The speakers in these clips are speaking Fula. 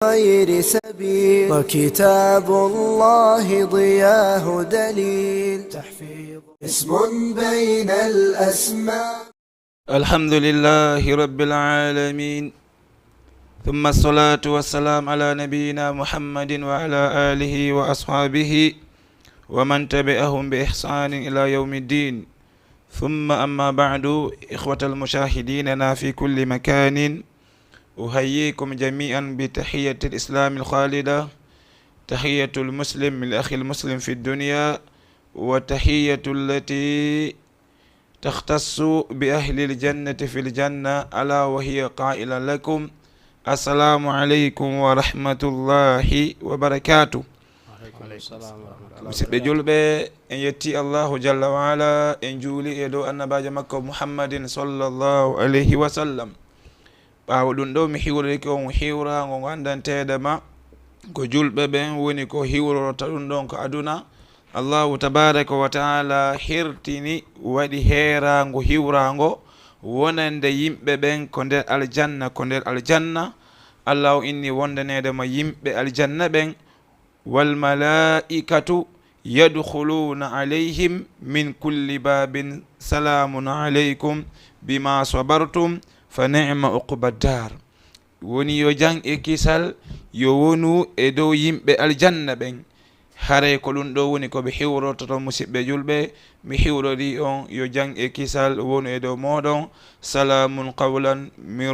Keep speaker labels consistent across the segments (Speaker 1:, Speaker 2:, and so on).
Speaker 1: غير سبيل وكتاب الله ضياه دليل تحفيظ اسم بين الأسماء.
Speaker 2: الحمد لله رب العالمين، ثم الصلاة والسلام على نبينا محمد وعلى آله وأصحابه ومن تبعهم بإحسان إلى يوم الدين. ثم أما بعد، إخوة المشاهدين في كل مكان، أحييكم جميعا بتحية الإسلام الخالدة، تحية المسلم من الأخي المسلم في الدنيا، وتحية التي تختص بأهل الجنة في الجنة، ألا وهي قائلا لكم السلام عليكم ورحمة الله وبركاته. musidɓe julɓe, en yetti Allahu jalla wa ala, en juuli e dow annabajo makko Muhammadin sallallahu alayhi wa sallam. ɓaawo ɗum ɗo mi hiwriki on hiwrago gandanteɗema ko julɓe ɓen woni ko hiwrorta ɗum ɗon ko aduna. Allahu tabaraka wa taala hirtini waɗi heerago hiwrago wonande yimɓe ɓen ko nder aljanna. Allahu inni wondanedema yimɓe aljanna ɓen wal malaikatu yadkhuluna alayhim min kulli babin salamun alaykum bima sabartum fa ni'ma uqbaddar. woni yo jang e kisal yo wonu e dow yimɓe aljanna ɓen. haray ko ɗum ɗo woni koɓe hiwrototo musidɓe julɓe. mi hiwrori on yo jang e kisal wonu e dow moɗon. salamun qawlan min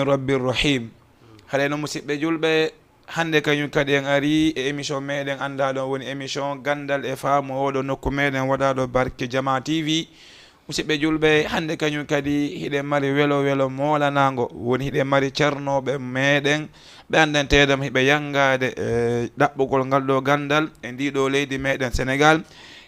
Speaker 2: rabbir rahim. haray no musidɓe julɓe, hande kañum kadi en ari e émission meɗen andaɗo woni émission gandal e faamu oɗo nokku meɗen waɗaɗo Barke Jama TV. musidɓe julɓe, hande kañum kadi hiɗen mari welo molanago, woni hiɗen mari ceernoɓe meɗen ɓe andanteɗam hiɓe yangade e ɗaɓɓugol ngal ɗo gandal e ndiɗo leydi meɗen Sénégal.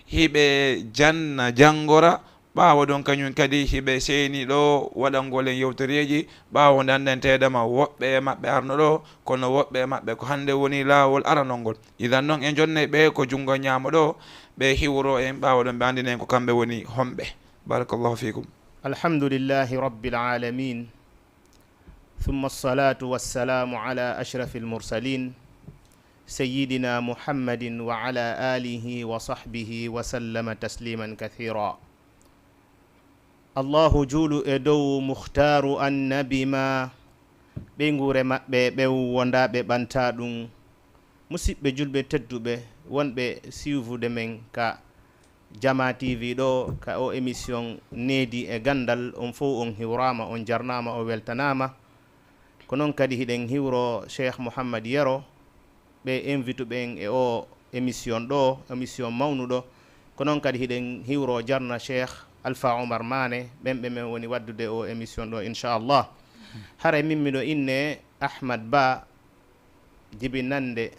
Speaker 2: hiɓe janna janggora, ɓawo ɗon kañum kadi hiɓe seeni ɗo waɗangolen yewtoreji ɓawo nde andanteɗama woɓɓe e maɓɓe arno ɗo, kono woɓɓe e maɓɓe ko hande woni lawol aranolngol. idan noon en jonne ɓe ko jungo ñaamo ɗo ɓe hiwro en, ɓawo ɗon ɓe andinen ko kamɓe woni homɓe. barakallahu fikum.
Speaker 3: alhamdulillahi rabbil alamin, thumma assalatu wassalamu ala ashrafil mursalin sayyidina muhammadin wa ala alihi wa sahbihi wa sallama tasliman kathira. allahu juulu e dow muhtaru annabi ma, ɓe gure maɓɓe ɓe wondaɓe ɓanta ɗum. musidɓe julɓe tedduɓe wonɓe suivude men ka Jama TV ɗo, ka o émission needi e gandal, on fof on hiwrama, on jarnama, o weltanama. ko noon kadi hiɗen hiwro Cheikh Mouhammad Yero ɓe invite ɓen e o émission ɗo, émission mawnuɗo. ko noon kadi hiɗen hiwro jarna Cheikh Alpha Oumar Mané, ɓenɓe men woni waddude o émission ɗo inchallah. haray min miɗo inne Ahmad Ba, jibinande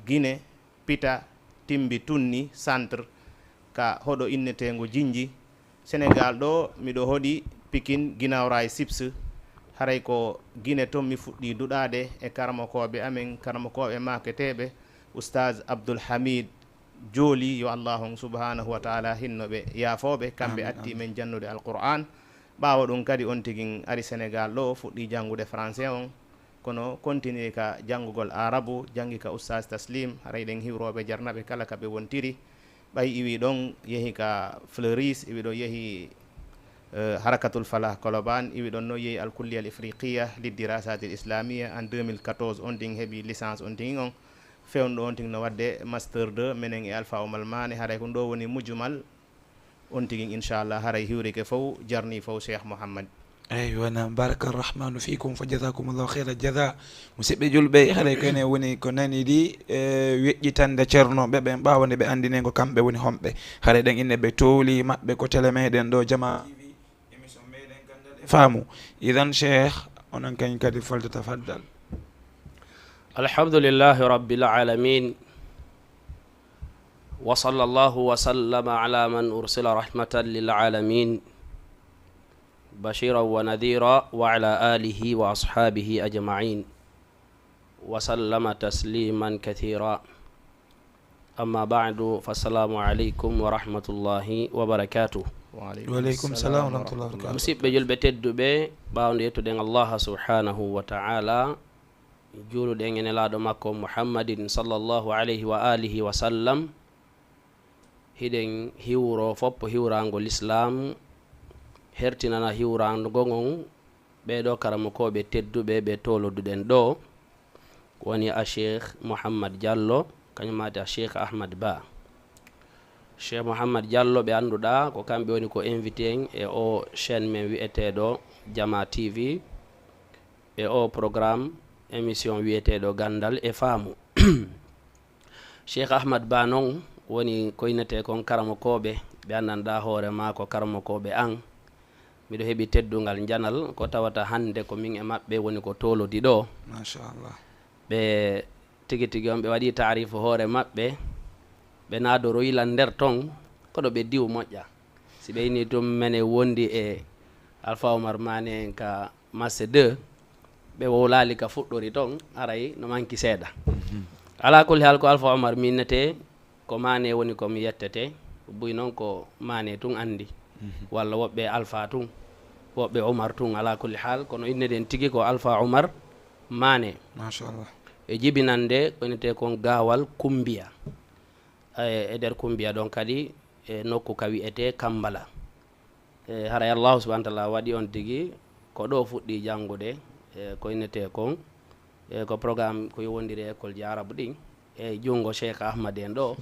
Speaker 3: Guinée Pita Timbi Tunni centre, ka hoɗo innetego Jinji Sénégal ɗo. miɗo hoɗi Pikine Guinaw Sips. haray ko Guinée toon mi fuɗɗi duɗade e karmakoɓe amen, karmakoɓe maketeɓe oustaz Abdoul Hamid jooli, yo allahu subhanahu wa taala hinnoɓe yaafoɓe, kamɓe atti men jannude alquran. ɓawa ɗum kadi on tigui ari Sénégal ɗo fuɗɗi janggude français on, kono continue ka janggugol arabu, janggi ka oustaz Taslim. haray ɗen hiwroɓe jarnaɓe kala kaɓe wontiri. ɓay iwi ɗon yeehi ka Fleuris, iwi ɗon yeehi harakatul falah Koloban, iwi ɗon no yeehi alkulliya al ifriqiya liddirasat l islamia en 2014. on tin heeɓi licence on tigui on fewnɗo on tigui no wadde master 2 menen e Alpha Oumar Mané. haray ko ɗo woni mujjumal on tigui inchallah. haray hiwrike fof jarni fof Cheikh Mouhammad.
Speaker 2: eywana baraka arrahmanu fikum fa jasakumullahu khayra jaza. musidɓe julɓe, haray kene woni ko nani ɗi weƴƴitande ceernoɓe ɓen ɓawande ɓe andine ko kamɓe woni homɓe. haray ɗen inne ɓe tooli maɓɓe ko télé meɗen ɗo Jama TV, émission meɗen gandal e faamu. idan cheikh onon kañ kadi folde tafaddal.
Speaker 4: alhamdulillahi rabbil alamin, wa sallallahu wa sallama ala man ursila rahmatan lil alamin بشيرا ونذيرا وعلى آله وأصحابه أجمعين وسلم تسليما كثيرا. أما بعد، فالسلام عليكم ورحمة الله وبركاته.
Speaker 2: Waleykum salam wa rahmatullahi wa barakatuh.
Speaker 4: musidɓe julɓe tedduɓe ɓawde yettuɗen Allah subhanahu wa ta'ala juuluɗen e nelaɗo makko Muhammadin sallallahu alayhi wa alihi wa sallam hiɗen hiwro foppo hiwrangol islam hertinana hiwrango ngon ɓeɗo karamokoɓe tedduɓe ɓe toloduɗen ɗo woni a Cheikh Mouhammad Diallo kañumate a Cheikh Ahmad Ba. Cheikh Mouhammad Diallo ɓe annduɗa ko kamɓe woni ko invité en e o chaîne men wi'eteɗo Jama TV e o programme émission wi'eteɗo Gandal e Faamu. Cheikh Ahmad Ba noon woni koynete kon karamokoɓe ɓe anndanɗa hoore ma ko karamokoɓe an miɗo heeɓi teddungal janal ko tawata hande ko min e maɓɓe woni ko tolodi ɗo
Speaker 2: machallah
Speaker 4: ɓe tigi tigi on ɓe waɗi taarifu hoore maɓɓe ɓe naado royla nder ton koɗo ɓe diw moƴƴa si ɓe ini tum mene wondi e Alpha Oumar Mané en ka masse 2 ɓe wowlali ka fuɗɗori ton aray no manki seeɗa ala kulli hal ko Alpha Oumar minnete ko Mané woni komi yettete buy noon ko Mané tun andi walla woɓɓe Alpha tun woɓɓe Oumar tun ala kulli hal kono inneden tigi ko Alpha Oumar Mané
Speaker 2: machallah
Speaker 4: e jibinande ko innete kon gawal Kumbiya e nder Kumbiya ɗon kadi e nokku ka wi'ete Kambala haray Allah subhanahu wa ta'ala waɗi on tigi ko ɗo fuɗɗi janngude ko innete kon ko programme ko wondiri école ji arabe ɗin e junngo Cheikh Ahmad en ɗo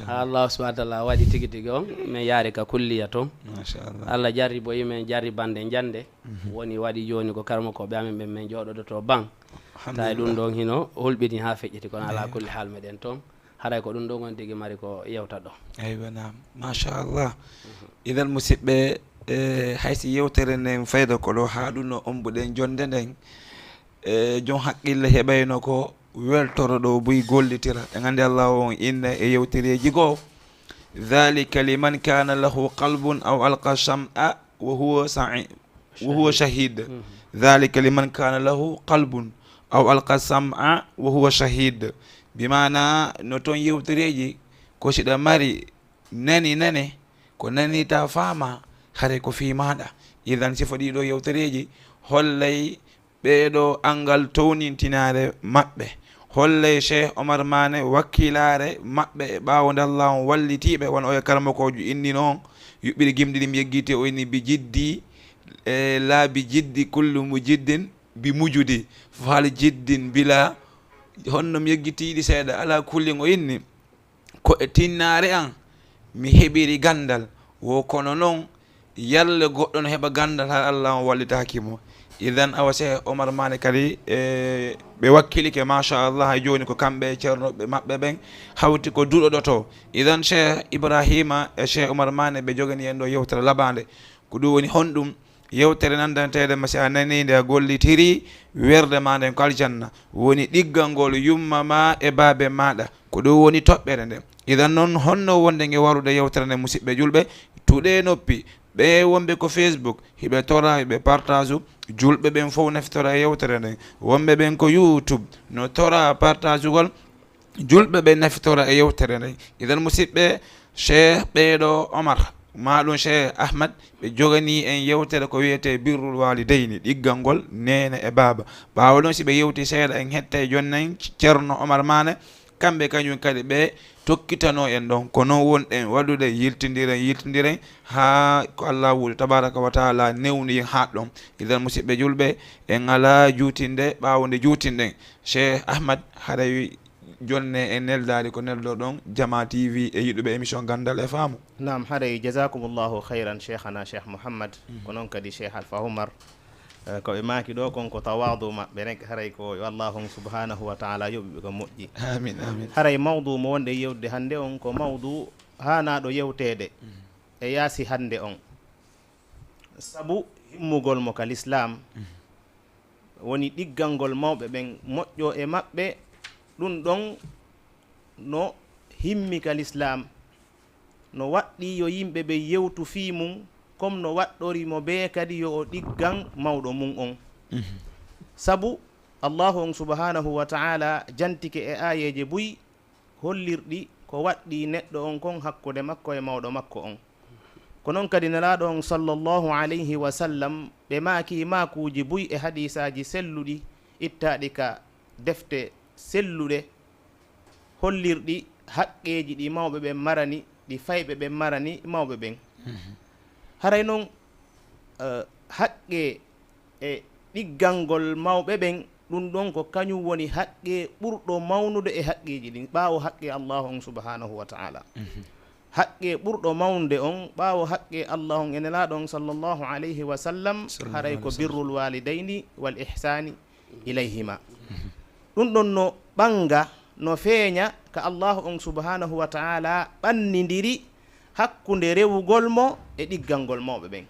Speaker 4: Allah subhanahu wa ta'ala waɗi tigi tigi on min yaari ka kulliya toon Allah jarri bo yimen jarri bande jande woni waɗi joni ko karmakoɓe amen ɓe min jooɗoɗo to ban tawi ɗum ɗon hino hulɓini ha feƴƴiti kono ala kulli hal meɗen toon haray ko ɗum ɗo gon tigi mari ko yewta ɗo
Speaker 2: aywa nam machallah idan musidɓe haysi yewtere nden fayda ko ɗo ha ɗum no ombuɗen jonde nden jon haqqille heɓayno ko weltoro ɗo buy gollitira ɗe gandi Allah on inna e yewtereji goo dhalika liman kana lahu qalbun aw alqa sam'a wa huwa shahid dhalika liman kana lahu qalbun aw alqa sam'a wa huwa shahid bimana no toon yewtereji ko siɗa mari nani ko nanita fama hare ko fi maɗa idan sifo ɗiɗo yewtereji hollay ɓeɗo angal townintinare maɓɓe hollay Cheikh Oumar Mané wakkilare maɓɓe e ɓawode Allah on wallitiɓe won oye karmakojo inni noon yuɓɓiɗi gimɗiɗi mi yeggite o inni bi jiddi e laabi jiddi kullu mu jiddin bi mujudi fal jiddin bila honno mi yeggitiɗi seeɗa ala kulli o inni ko e tinnare an mi heɓiri gandal wo kono noon yalle goɗɗo no heɓa gandal ha Allah on wallitakimo idan awa Cheikh Oumar Mané kadi ɓe wakkilike machallah hay joni ko kamɓe ceernoɓe maɓɓe ɓen hawti ko duɗoɗo to idan Cheikh Ibrahima e Cheikh Oumar Mané ɓe jogani en ɗo yewtere laɓade ko ɗum woni honɗum yewtere nandantede ma si a nanide a gollitiri werde ma nden ko aljanna woni ɗiggal ngol yumma ma e baabe maɗa ko ɗum woni toɓɓere nde idan noon honno wonde nge warude yewtere nde musidɓe julɓe tuɗe noppi ɓe wonɓe ko Facebook hiɓe tora hiɓe partage julɓe ɓen fof naftora e yewtere nden wonɓe ɓen ko YouTube no tora partage ugol julɓe ɓe naftora e yewtere nden idan musidɓe Cheikh ɓeɗo Omar maɗum Cheikh Ahmad ɓe jogani en yewtere ko wiyete birrul walidayni ɗiggal ngol nene e baba ɓawa ɗon si ɓe yewti seeɗa en hette jonnayi ceerno Oumar Mané kamɓe kañum kadi ɓe tokkitano en ɗon ko noon wonɗen waɗude yiltidiren ha ko Allah wuuli tabaraka wa taala newni ha ɗon idan musidɓe julɓe en ala juutinde ɓawde juutinɗen Cheikh Ahmad haɗa jonne e neldari ko neldo ɗon Jama TV e yiɗuɓe émission Gandal e Faamu
Speaker 3: nam haɗay jasakumullahu khayran cheikhana Cheikh Mouhammad ko noon kadi Cheikh Alpha Oumar ko ɓe maki ɗo kon ko tawadu maɓɓe rek haray ko yo Allah subhanahu wa taala yoɓiɓe ko moƴƴi
Speaker 2: amin amin
Speaker 3: haray mawdu mo wonɗe yewde hande on ko mawdu hanaɗo yewtede e yaasi hande on sabu himmugol mo ka l'islam woni ɗiggal ngol mawɓe ɓen moƴƴo e maɓɓe ɗum ɗon no himmi ka l'islam no waɗɗi yo yimɓe ɓe yewtu fi mum comme no waɗɗorimo be kadi yo o ɗiggan mawɗo mum on sabu allahu on subhanahu wa taala jantike e ayeje buy hollirɗi ko waɗɗi neɗɗo on kon hakkude makko e mawɗo makko on ko noon kadi nelaɗo on sallllahu alayhi wa sallam ɓe maaki makuji buy e hadisaji selluɗi ittaɗi ka defte selluɗe hollirɗi haqqeji ɗi mawɓe ɓen marani ɗi fayɓe ɓen marani mawɓe ɓen haray noon haqqe e ɗiggangol mawɓe ɓen ɗum ɗon ko kañum woni haqqe ɓurɗo mawnude e haqqeji ɗin ɓaawo haqqe allahu on subhanahu wa taala haqqe ɓurɗo mawnde on ɓaawo haqqe allah on ene laaɗo on sallllahu alayhi wa sallam haray ko birrul walidayni wal ihsani ilayhima ɗum ɗon no ɓanga no feeña ka allahu on subhanahu wa taala ɓannidiri hakkunde rewugol mo e ɗiggalngol mawɓe ɓen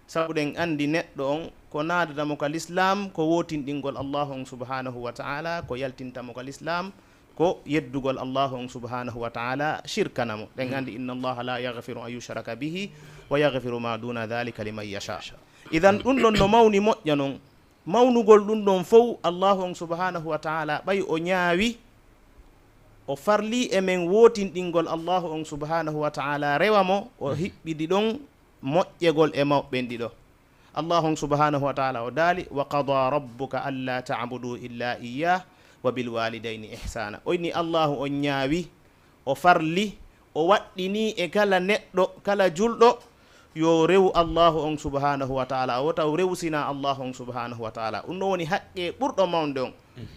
Speaker 3: sabu ɗen anndi neɗɗo on ko naadadamo ka l'islam ko wotinɗingol allahu on subhanahu wa taala ko yaltintamo ka l'islam ko yeddugol allahu on subhanahu wa taala shirkanamo ɗen anndi inna allaha la yahfiru an yushraka bihi wa yahfiru ma duna dhalika liman yasha idan ɗum ɗon no mawni moƴƴa noon mawnugol ɗum ɗon fof allahu on subhanahu wa taala ɓay o ñaawi o farli e men wotinɗingol allahu on subhanahu wa taala rewa mo o hiɓɓiɗi ɗon moƴƴegol e mawɓen ɗiɗo allahu on subhanahu wa taala o daali wa qada rabbuka alla tabudu illa iyah wa bilwalidayni ihsana oyni allahu on ñaawi o farli o waɗɗini e kala neɗɗo kala julɗo yo rew allahu on subhanahu wa taala o taw rewsina allahu on subhanahu wa taala ɗum ɗo woni haqqe ɓurɗo mawde on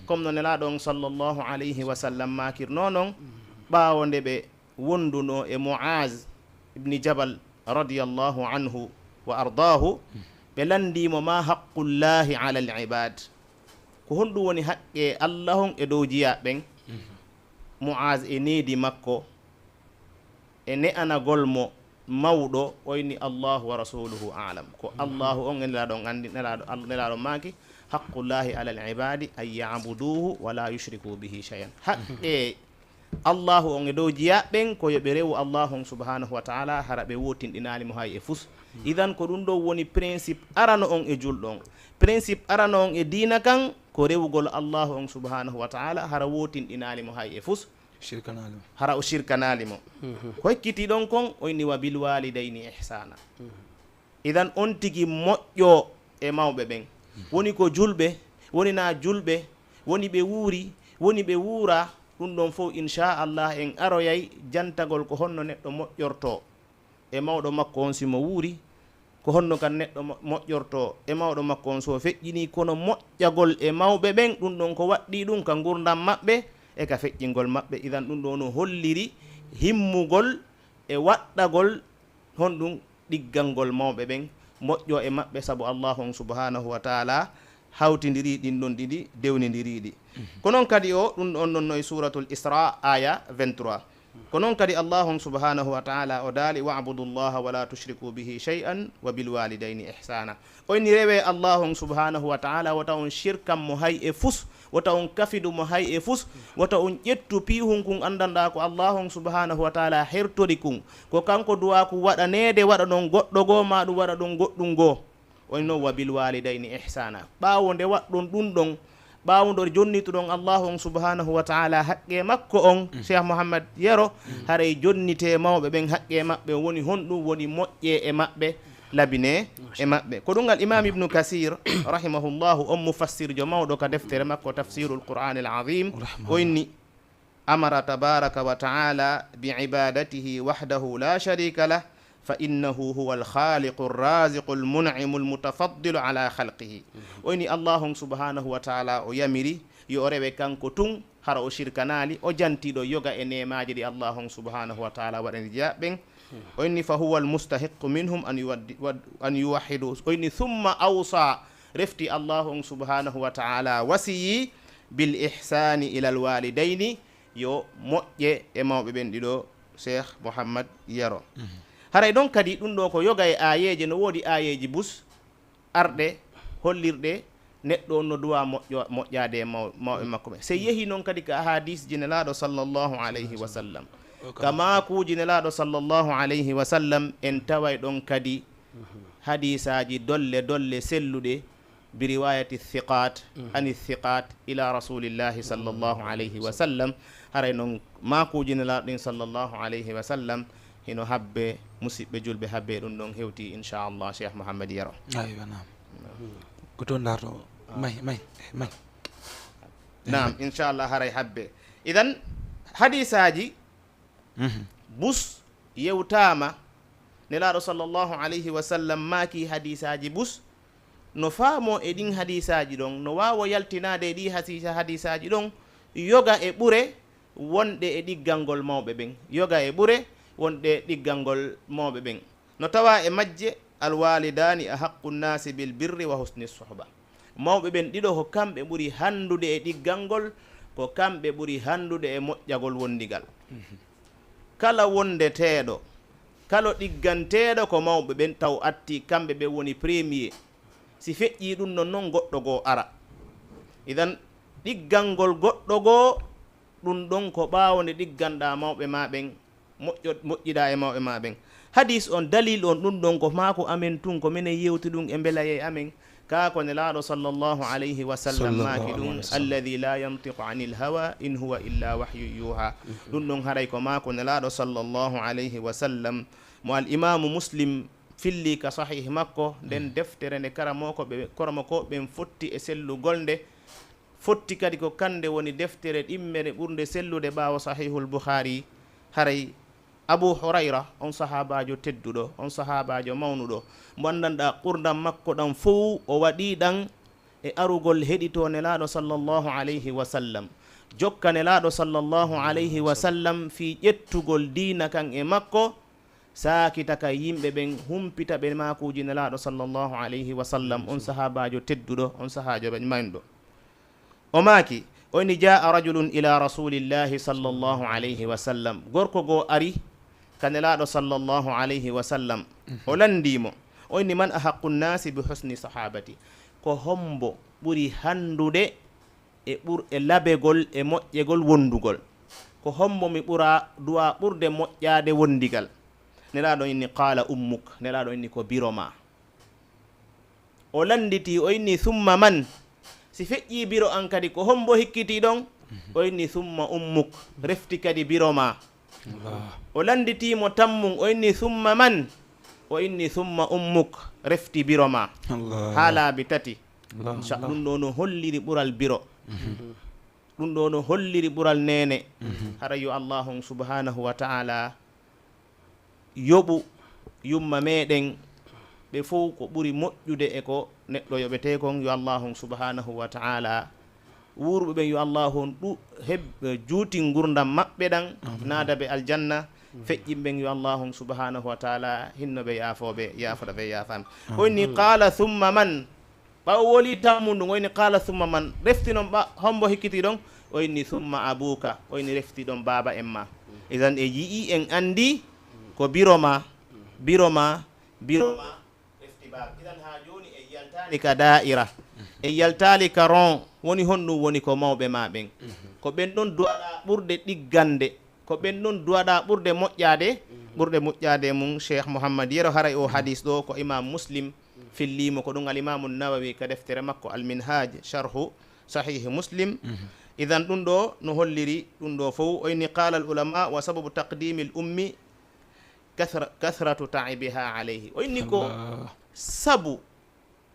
Speaker 3: comme no nelaɗo on sallllahu alayhi wa sallam makirno noon ɓaawo nde ɓe wonduno e Muaz ibni Jabal radiyallahu anhu wa ardahu ɓe landimo ma haqqullahi ala al ibad ko honɗum woni haqqe allah on e dow jiya ɓen Muaz e needi makko e ne'anagol mo mawɗo oyni allahu wa rasuluhu alam ko allahu on nelaɗo on andi nelaɗo maaki haqqullahi ala al ibadi an yabuduhu wala yushriku bihi cheyan haqqe allahu on e dow jiya ɓen ko yoɓe rewu allahu on subhanahu wa taala hara ɓe wotinɗinalimo hay e fus idan ko ɗum ɗo woni principe arano on e julɗo on principe arano on e dina kan ko rewugol allahu on subhanahu wa taala hara wotinɗinalimo hay e fus hara o shirkanalimo ko hekkiti ɗon kon oyni wa bil walidayni ihsana idan on tigi moƴƴo e mawɓe ɓen woni ko julɓe woni na julɓe woni ɓe wuuri woni ɓe wuura ɗum ɗon fof inchallah en aroyay jantagol ko honno neɗɗo moƴƴorto e mawɗo makko on simo wuuri ko honno kan neɗɗo moƴƴorto e mawɗo makko on so feƴƴini kono moƴƴagol e mawɓe ɓen ɗum ɗon ko waɗɗi ɗum ka gurdam maɓɓe e ka feƴƴingol maɓɓe idan ɗum ɗo no holliri himmugol e waɗɗagol honɗum ɗiggalngol mawɓe ɓen moƴƴo e maɓɓe sabu allahu on subhanahu wa taala hawtidiri ɗin ɗon ɗiɗi dewnidiriɗi ko noon kadi o ɗum ɗon ɗon no e suratul isra aya 23 ko noon kadi allahu subhanahu wa taala o daali wabudu llaha wala tushriku bihi shay'an wa bilwalidayni ihsana oyni rewe allahu subhanahu wa taala wota on shirkam mo hay e fus wota on kafidu mo hay e fus wota on ƴettu pihun kun andanɗa ko allahu subhanahu wa taala hertori kun ko kanko duwa ko waɗanede waɗa ɗon goɗɗo goo ma ɗum waɗa ɗon goɗɗum goo woni noon wa bilwalidayni ihsana ɓawo nde waɗɗon ɗum ɗon ɓawo ndo jonnituɗon allahu subhanahu wa taala haqqe makko on cheikh mouhammad yero haray jonnite mawɓe ɓen haqqe maɓɓe woni honɗum woni moƴƴe e maɓɓe labine e maɓɓe ko ɗum al imam ibnu kasir rahimahullahu on mufassirjo mawɗo ka deftere makko tafsirul qur'an al azim o inni amara tabaraka wa taala bi ibadatihi wahdahu la sharika lah fa innahu huwa alkhaliqu arraziqu almun'imu almutafaddilu ala khalqihi oyni allahu subhanahu wa taala o yamiri yo rewe kanko tun hara o shirkanali o jantiɗo yoga e nemaji ɗi allahu subhanahu wa taala waɗani jaɓɓen oyni fa huwa almustahiqu minhum an yuwahhidu oyni thumma awsa refti allahu subhanahu wa taala wasiyi bil ihsani ila alwalidayni yo moƴƴe e mawɓe ɓen ɗiɗo cheikh mouhammad yero haray ɗon kadi ɗum ɗo ko yoga e ayeje no woodi ayeji bus arɗe hollirɗe neɗɗo no duwa moƴƴade e mawɓe makko ɓe so yeehi noon kadi ka hadis ji nelaɗo sallllahu alayhi wa sallam ka makuji nelaɗo sallllahu alayhi wa sallam en taway ɗon kadi hadisaji dolle dolle selluɗe bi riwayati thiqat ani thiqat ila rasulillahi sallllahu alayhi wa sallam haray noon makuji nelaɗo ɗin sallllahu alayhi wa sallam hino habbe musidɓe julɓe habbe ɗum ɗon hewti inchallah cheikh mouhammad yero
Speaker 2: aywa nam ko toon darto may
Speaker 3: nam inchallah haray habbe idan hadisaji bus yewtama nelaɗo sallllahu alayhi wa sallam maaki hadisaji bus no faamo e ɗin hadisaji ɗon no wawa yaltinade e ɗi hadisaji ɗon yoga e ɓure wonɗe e ɗiggalngol mawɓe ɓen yoga e ɓure wonɗe ɗiggalngol mawɓe ɓen no tawa e majje alwalidani ahaqqu nnasi bil birri wa husni sohba mawɓe ɓen ɗiɗo ko kamɓe ɓuri handude e ɗiggalngol ko kamɓe ɓuri handude e moƴƴagol wondigal kala wondeteɗo kala ɗigganteɗo ko mawɓe ɓen taw atti kamɓe ɓe woni premier si feƴƴi ɗum non noon goɗɗo goo ara idan ɗiggalngol goɗɗo goo ɗum ɗon ko ɓaawonde ɗigganɗa mawɓe ma ɓen moƴƴiɗa e mawɓe ma ɓen hadis on dalil on ɗum ɗon ko maako amen tun ko minen yewti ɗum e mbelaye amen ka ko nelaɗo sallllahu alayhi wa sallam maaki ɗum alladi la yantiqu ani l hawa in huwa illa wahyu yuha ɗum ɗon haray ko maako nelaɗo sallllahu alayhi wa sallam mo al imamu muslim filli ka sahih makko nden deftere nde kormo ko ɓen fotti e sellugol nde fotti kadi ko kande woni deftere ɗimmere ɓurde sellude ɓaawo sahihul bouhari haray abou hurayra on sahabajo tedduɗo on sahabajo mawnuɗo mo andanɗa ɓurdam makko ɗam fof o waɗi ɗan e arugol heɗito nelaɗo sallllahu alayhi wa sallam jokka nelaɗo sallllahu alayhi wa sallam fi ƴettugol dina kan e makko sakita ka yimɓe ɓen humpita ɓe makuji nelaɗo sallllahu alayhi wa sallam on sahabajo tedduɗo on sahajo ɓe maynuɗo o maaki oyni jaa rajulun ila rasulillahi sallllahu alayhi wa sallam gorko goo ari ka nelaɗo sallllahu alayhi wa sallam o landimo oyni man ahaqqu nnasi bi husni sahabati ko hombo ɓuri handude e labegol e moƴƴegol wondugol ko hombo mi ɓura duwa ɓurde moƴƴade wondigal nelaɗo inni qala ummuk nelaɗo inni ko biroma o landiti o inni summa man si feƴƴi biro an kadi ko hombo hikkiti ɗon o inni summa ummuk refti kadi biroma o landitimo tammum o inni summa man o inni summa ummuk refti biroma ha laabi tati ɗum ɗo no holliri ɓural biro ɗum ɗo no holliri ɓural nene hara yo allahu subhanahu wa ta'ala yoɓu yumma meɗen ɓe fof ko ɓuri moƴƴude e ko neɗɗo yoɓete kon yo allahu subhanahu wa ta'ala wurɓe ɓen yo allahu heb juuti gurdam maɓɓe ɗan naada ɓe aljanna feƴƴimɓen yo allahu subhanahu wa ta'ala hinnoɓe yaafoɓe yaafoɗa ɓe yaafami oyni qala thumma man ɓaw woli tammu ɗum oyni qala thumma man reftinon hombo hikkiti ɗon oyni thumma abuka oyni refti ɗon baba en ma idan e yii en andi ko biroma refti baba idan ha joni e yaltali ka da'ira e yaltali ka ron woni honɗum woni ko mawɓe ma ɓen ko ɓen ɗon duwaɗa ɓurde ɗiggande ko ɓen ɗon duwaɗa ɓurde moƴƴade mum cheikh mouhammad yero haray o hadis ɗo ko imam muslim fillimo ko ɗum al imamu nawawi ka deftere makko al minhaj sharhu sahihi muslim idan ɗum ɗo no holliri ɗum ɗo fof oyni qala al ulama wa sababu taqdimi l ummi kathratu taibiha alayhi oyni ko sabu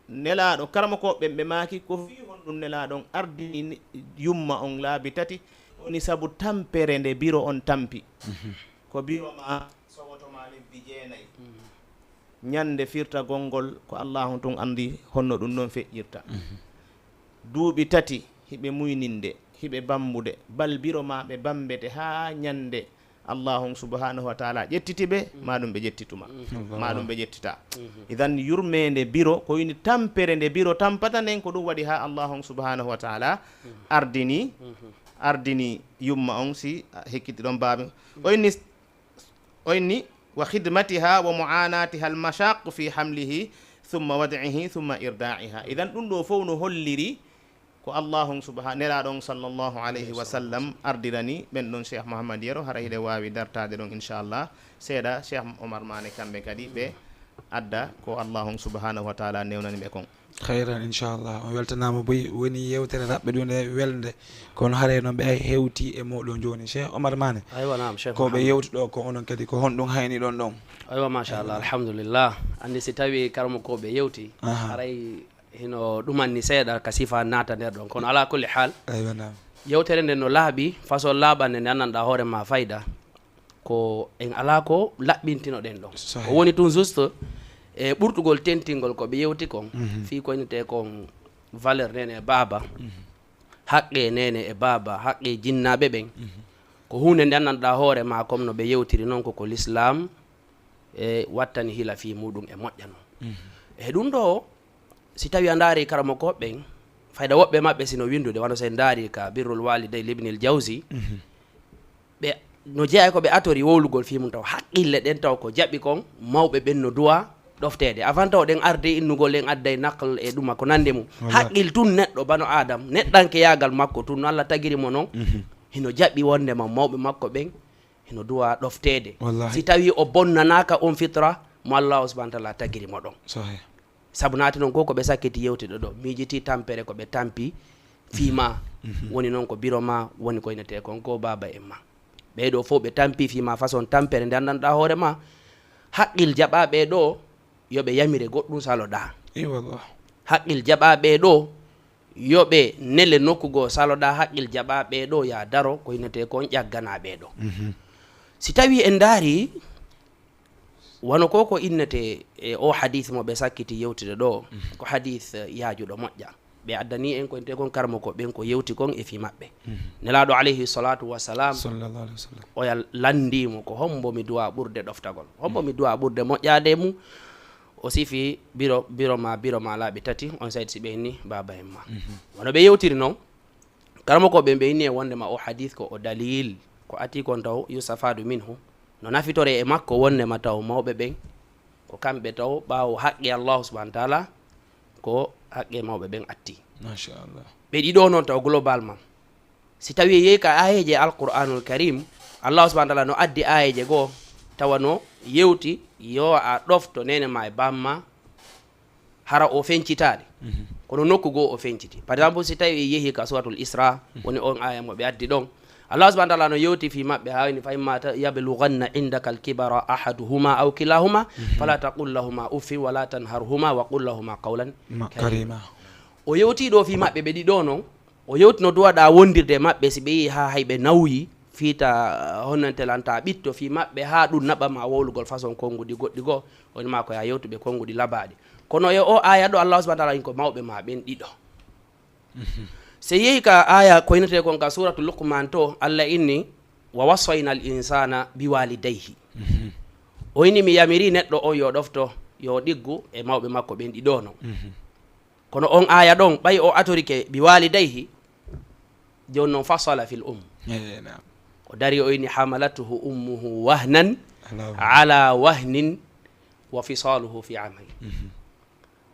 Speaker 3: nelaɗo karama ko ɓen ɓe maaki ko fi honɗum nelaɗon ardini yumma on laabi tati woni sabu tampere nde biro on tampi ko biro ma sowotoma lebbi jeenayi ñande firta gongol ko allahu tun andi honno ɗum ɗon feƴƴirta duuɓi tati hiɓe muyninde hiɓe bambude bal biro ma ɓe bambete ha ñande allahu subhanahu wa ta'ala ƴettitiɓe maɗum ɓe ƴettituma maɗum ɓe ƴettita idan yurmede biro ko wini tampere nde biro tampata nden ko ɗum waɗi ha allahu subhanahu wa ta'ala ardini yumma on si hekkiti ɗon baaɓe oyni wa khidmatiha wa mu'anatiha al mashaq fi hamlihi thumma wad'ihi thumma irda'iha idan ɗum ɗo fof no holliri ko allahu subhanahu nelaɗon sallllahu alayhi wa sallam ardirani ɓen ɗon cheikh mouhammad yero hara hiɗe wawi dartade ɗon inchallah seeɗa cheikh omar mane kamɓe kadi ɓe adda ko allahu subhanahu wa taala newnani ɓe kon
Speaker 2: khayran inchallah on weltanama boyi woni yewtere raɓɓe ɗum nde welde kono haare noon ɓe hewti e moɗon joni Cheikh Oumar Mané
Speaker 4: aywa nam Cheikh
Speaker 2: ko ɓe yewti ɗo ko onon kadi ko honɗum hayni ɗon ɗon
Speaker 4: aywa machallah alhamdulillah andi si tawi karmo ko ɓe yewti haray hino ɗumanni seeɗa ka sifa naata nder ɗon kono ala kulli hal
Speaker 2: aywa nam
Speaker 4: yewtere nde no laaɓi façon laaɓande nde annanɗa hoore ma fayda ko en ala ko laɓɓintino ɗen ɗon ko woni tun juste e ɓurtugol tentingol ko ɓe yewti kon fi koynete kon valeur nene e baaba haqqe nene e baaba haqqe jinnaɓe ɓen ko hunde nde annanɗa hoore ma comme no ɓe yewtiri noon koko l'islam e wattani hila fi muɗum e moƴƴa noon e ɗum ɗo si tawi a daari karamo koɓɓen fayda woɓɓe maɓɓe sino windude wano sen daari ka birrul waliday libnil jawsi ɓe no jeeya ko ɓe atori wowlugol fi mum taw haqqille ɗen taw ko jaɓi kon mawɓe ɓen no duwa ɗoftede avant taw ɗen arde innugol ɗen adday nakl e ɗuma ko nande mum haqqil tun neɗɗo bano adam neɗɗanke yagal makko tun no Allah tagirimo noon hino jaɓi wondema mawɓe makko ɓen hino duwa ɗoftede si tawi o bonnanaka on fitra mo Allah subhanahu wa ta'ala tagirimo ɗon sabu naati noon ko ɓe sakkiti yewtude ɗo miijiti tampere ko ɓe tampi fima woni noon ko biro ma woni ko inete kon ko baba en ma ɓeɗo fof ɓe tampi fima façon tampere nde anndanɗa hoore ma haqqil jaɓaɓe ɗo yoɓe yamire goɗɗum saloɗa haqqil jaɓaɓe ɗo yoɓe nele nokkugo saloɗa haqqil jaɓaɓe ɗo ya daro ko inete kon ƴagganaɓe ɗo si tawi en daari wano ko innete e o hadith mo ɓe sakkiti yewtude ɗo ko hadith yaajuɗo moƴƴa ɓe addani en ko inte kon karmo ko ɓen ko yewti kon e fi maɓɓe nelaɗo alayhi salatu wassalam oya landimo ko hombo mi duwa ɓurde ɗoftagol hombo mi duwa ɓurde moƴƴade mum o sifi biro ma laaɓi tati on saydi si ɓe inni baba en ma wano ɓe yewtiri noon karmo ko ɓe inni e wondema o hadith ko o dalil ko ati kon taw yusafadu minhu no nafitore e makko wonnema taw mawɓe ɓen ko kamɓe taw ɓaawo haqqe allahu subahana taala ko haqqe mawɓe ɓen atti
Speaker 2: machallah
Speaker 4: ɓe ɗiɗo noon taw globalement si tawi yeeyi ka ayeje alqur'anul karim allahu subahana taala no addi ayeje goo tawa no yewti yo a ɗofto nene ma e bamma hara o fencitaɗe kono nokku goo o fenciti par exemple si tawi yeehi ka suratul isra woni on aya mo ɓe addi ɗon Allah subhanahu wa ta'ala no yewti fi maɓɓe hawni fa imma yablughanna indaka alkibara ahaduhuma aw kilahuma fala taqul lahuma uffin wala tanharhuma wa qul lahuma qawlan karima o yewti ɗo fi maɓɓe ɓe ɗiɗo noon o yewti no duwaɗa wondirde maɓɓe si ɓe yi ha hayɓe nawyi fiita honnantelanta ɓitto fi maɓɓe ha ɗum naɓama wowlugol façon konngudi goɗɗi goo woni ma ko ya yewtuɓe konngudi labaɗi kono e o aya ɗo Allah subhanahu wa ta'ala ko mawɓe ma ɓen ɗiɗo se yehi ka aya ko inete kon ka suratu luqman to Allah inni wa wasayna al insana biwalidayhi o ini mi yamiri neɗɗo on yo ɗofto yo ɗiggu e mawɓe makko ɓen ɗiɗo non kono on aya ɗon ɓay o atorike biwalidayhi joni noon fasala fil o dari o ini hamalatuhu ummuhu wahnan ala wahnin wa fisaluhu fi amayn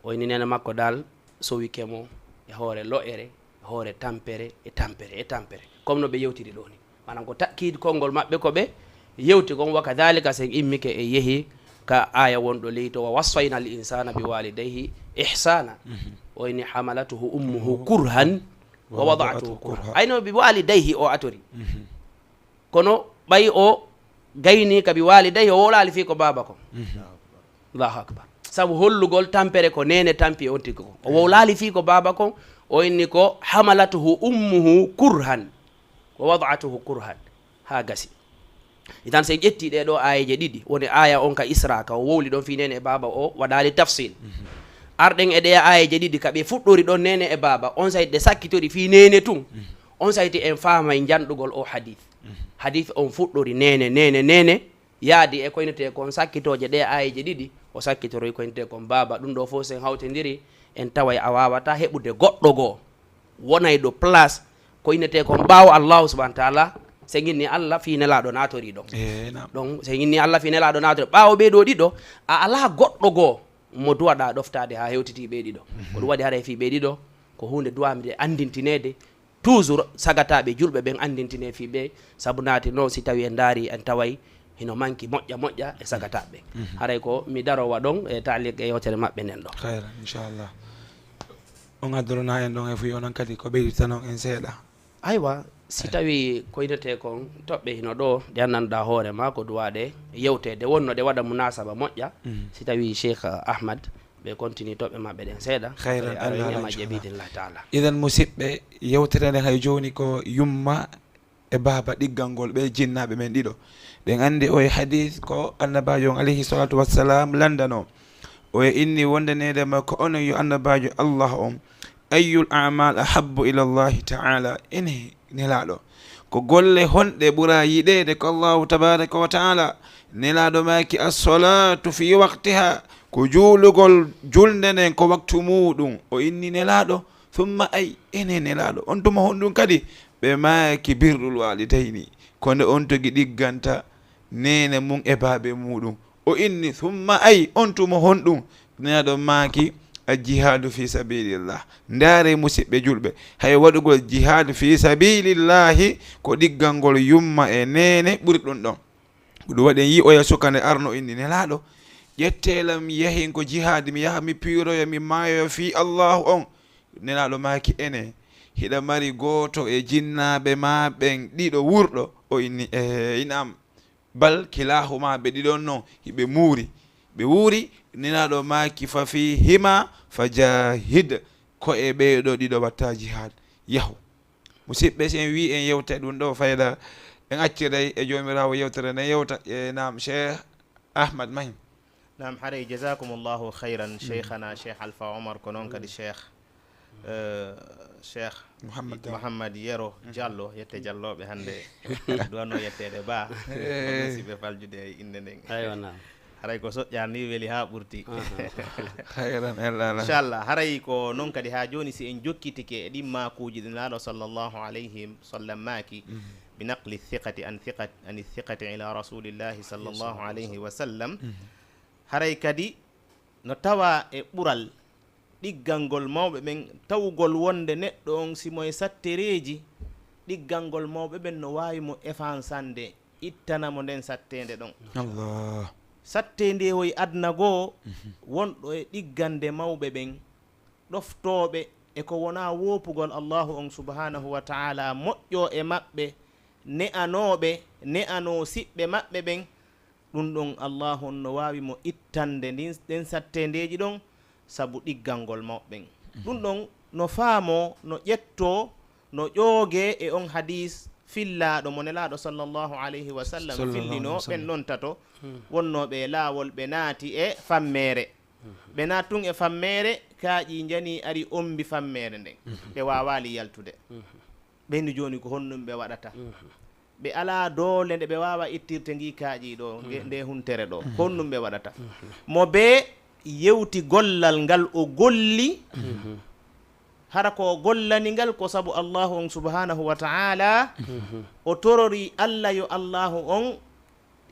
Speaker 4: o ini nena makko dal sowikemo e hoore lo'ere hoore tampere e tampere comme no ɓe yewtiri ɗo ni manam ko takkid konngol maɓɓe ko ɓe yewti kon wa kadhalika sen immike e yeehi ka aya wonɗo ley to wa wassayna al insana bi walidayhi ihsana o ini hamalatuhu ummuhu kurhan wa wada'atuhu kurhan ayno bi walidayhi o atori kono ɓay o gayni ka bi walidayhi o wolali fi ko baba ko allahu akbar sabu hollugol tampere ko nene tampi on tigi ko o wowlali fi ko baba kon o inni ko hamalatuhu ummuhu kurhan wa wada'atuhu kurhan ha gasi itan sen ƴetti ɗeɗo ayeje ɗiɗi woni aya on ka isra ka o wowli ɗon fi nene e baba o waɗali tafsil arɗen e ɗe ayeje ɗiɗi ka ɓe fuɗɗori ɗon nene e baba on sayti ɗe sakkitori fi nene tun on sayti en famay janɗugol o hadith on fuɗɗori nene yaadi e koynete kon sakkitoje ɗe ayeje ɗiɗi o sakkitoroy koynete kon baba ɗum ɗo fof sen hawtidiri en taway a wawata heɓude goɗɗo goo wonay ɗo place ko innete kon ɓaawo allahu subahana taala se ginni allah fi nelaɗo natori ɗon donc se ginni allah fi nelaɗo natori ɓaawo ɓeɗo ɗiɗo a ala goɗɗo goo mo duwaɗa ɗoftade ha hewtiti ɓe ɗiɗo ko ɗum waɗi haɗa fi ɓe ɗiɗo ko hunde duwamide andintinede toujours sagataɓe julɓe ɓen andintine fi ɓe saabu naati noon si tawi en daari en taway hino manki moƴƴa e sagataɓe haray ko mi darowa ɗon e taaliq e yewtere maɓɓe nen ɗon
Speaker 2: hayra inchallah on addorona en ɗon e fuyi onon kadi ko ɓeyditanon en seeɗa.
Speaker 4: aywa si tawi koynete kon toɓɓe hino ɗo ɗe annanɗa hoore ma ko duwaɗe yewtede wonno ɗe waɗa munasaba moƴƴa si tawi cheikh ahmad ɓe continue toɓɓe maɓɓe ɗen seeɗa
Speaker 2: hayran
Speaker 4: aroynema jeeɓidillahi taala.
Speaker 2: idan musidɓe yewtere nden hay joni ko yumma e baaba ɗiggal ngol ɓe jinnaɓe men ɗiɗo ɗen andi o e hadith ko annabajo on alayhi salatu wassalam landano o e inni wondanede makko onon yo annabajo allah on ayyul amal ahabbu ila llahi taala ene nelaɗo ko golle honɗe ɓuura yiɗede ko allahu tabaraka wa taala nelaɗo maki assolatu fi waqtiha ko juulugol julde nden ko waktu muɗum o inni nelaɗo thumma ay ene nelaɗo on tuma honɗum kadi ɓe maaki birrul walidayni kono on togi ɗigganta nene mum e baaɓe muɗum o inni thumma ay on tuma honɗum nelaɗo maaki a jihadu fi sabilillah. ndaare musidɓe julɓe hay waɗugol jihadu fi sabilillahi ko ɗiggal ngol yumma e nene ɓuri ɗum ɗon ɗum waɗen yi oya sukane arno inni nelaɗo ƴettelam yahin ko jihadi mi yaha mi piiroyo mi maayoyo fi allahu on nelaɗo maaki ene hiɗa mari gooto e jinnaɓe ma ɓen ɗiɗo wurɗo o inni inam bal kilahuma ɓe ɗiɗon noon hiɓe muuri ɓe wuuri nenaɗo maaki fa fi hima fa jahid ko e ɓeeɗo ɗiɗo watta jihad yahu musidɓe sen wi en yewta ɗum ɗo fayda en acciray e jomirawo yewtere nde yewta e nam cheikh ahmad mahim.
Speaker 3: nam haray jasakumullahu khayran cheikhana cheikh alpha omar ko noon kadi cheikh cheikh mouhammad yero diallo yette dialloɓe hannde duwanno yettede ba siɓe faljude e inde nden haray ko soƴƴani ni weeli ha ɓurti inchallah haray ko noon kadi ha joni si en jokkitike e ɗin makuji ɗi laaɗo sallllahu alayhi sallam maaki bi naqli thiqati an thiqati ila rasulillahi sallllahu alayhi wa sallam haray kadi no tawa e ɓural ɗiggal ngol mawɓe ɓen tawgol wonde neɗɗo on simo e sattereji ɗiggal ngol mawɓe ɓen no wawi mo efansande ittanamo nden sattede ɗon
Speaker 2: allah
Speaker 3: sattede hoye adna goo wonɗo e ɗiggande mawɓe ɓen ɗoftoɓe e ko wona woopugol allahu on subhanahu wa taala moƴƴo e maɓɓe ne'ano siɓɓe maɓɓe ɓen ɗum ɗon allahu on no wawi mo ittande ɗen sattedeji ɗon sabu ɗiggal ngol mawɓen ɗum ɗon no faamo no ƴetto no ƴooge e on hadis fillaɗo mo nelaɗo sallllahu alayhi wa sallam fillino ɓen ɗon tato wonnoɓe laawol ɓe naati e fammere ɓe nattun e fammere kaaƴi jani ari ombi fammere nden ɓe wawali yaltude ɓenni joni ko honnum ɓe waɗata ɓe ala doole nde ɓe wawa ittirte ngi kaaƴi ɗo nde huntere ɗo ko honnum ɓe waɗata mo be yewti gollal ngal o golli hara ko gollani ngal ko sabu allahu on subhanahu wa ta'ala o torori allah yo allahu on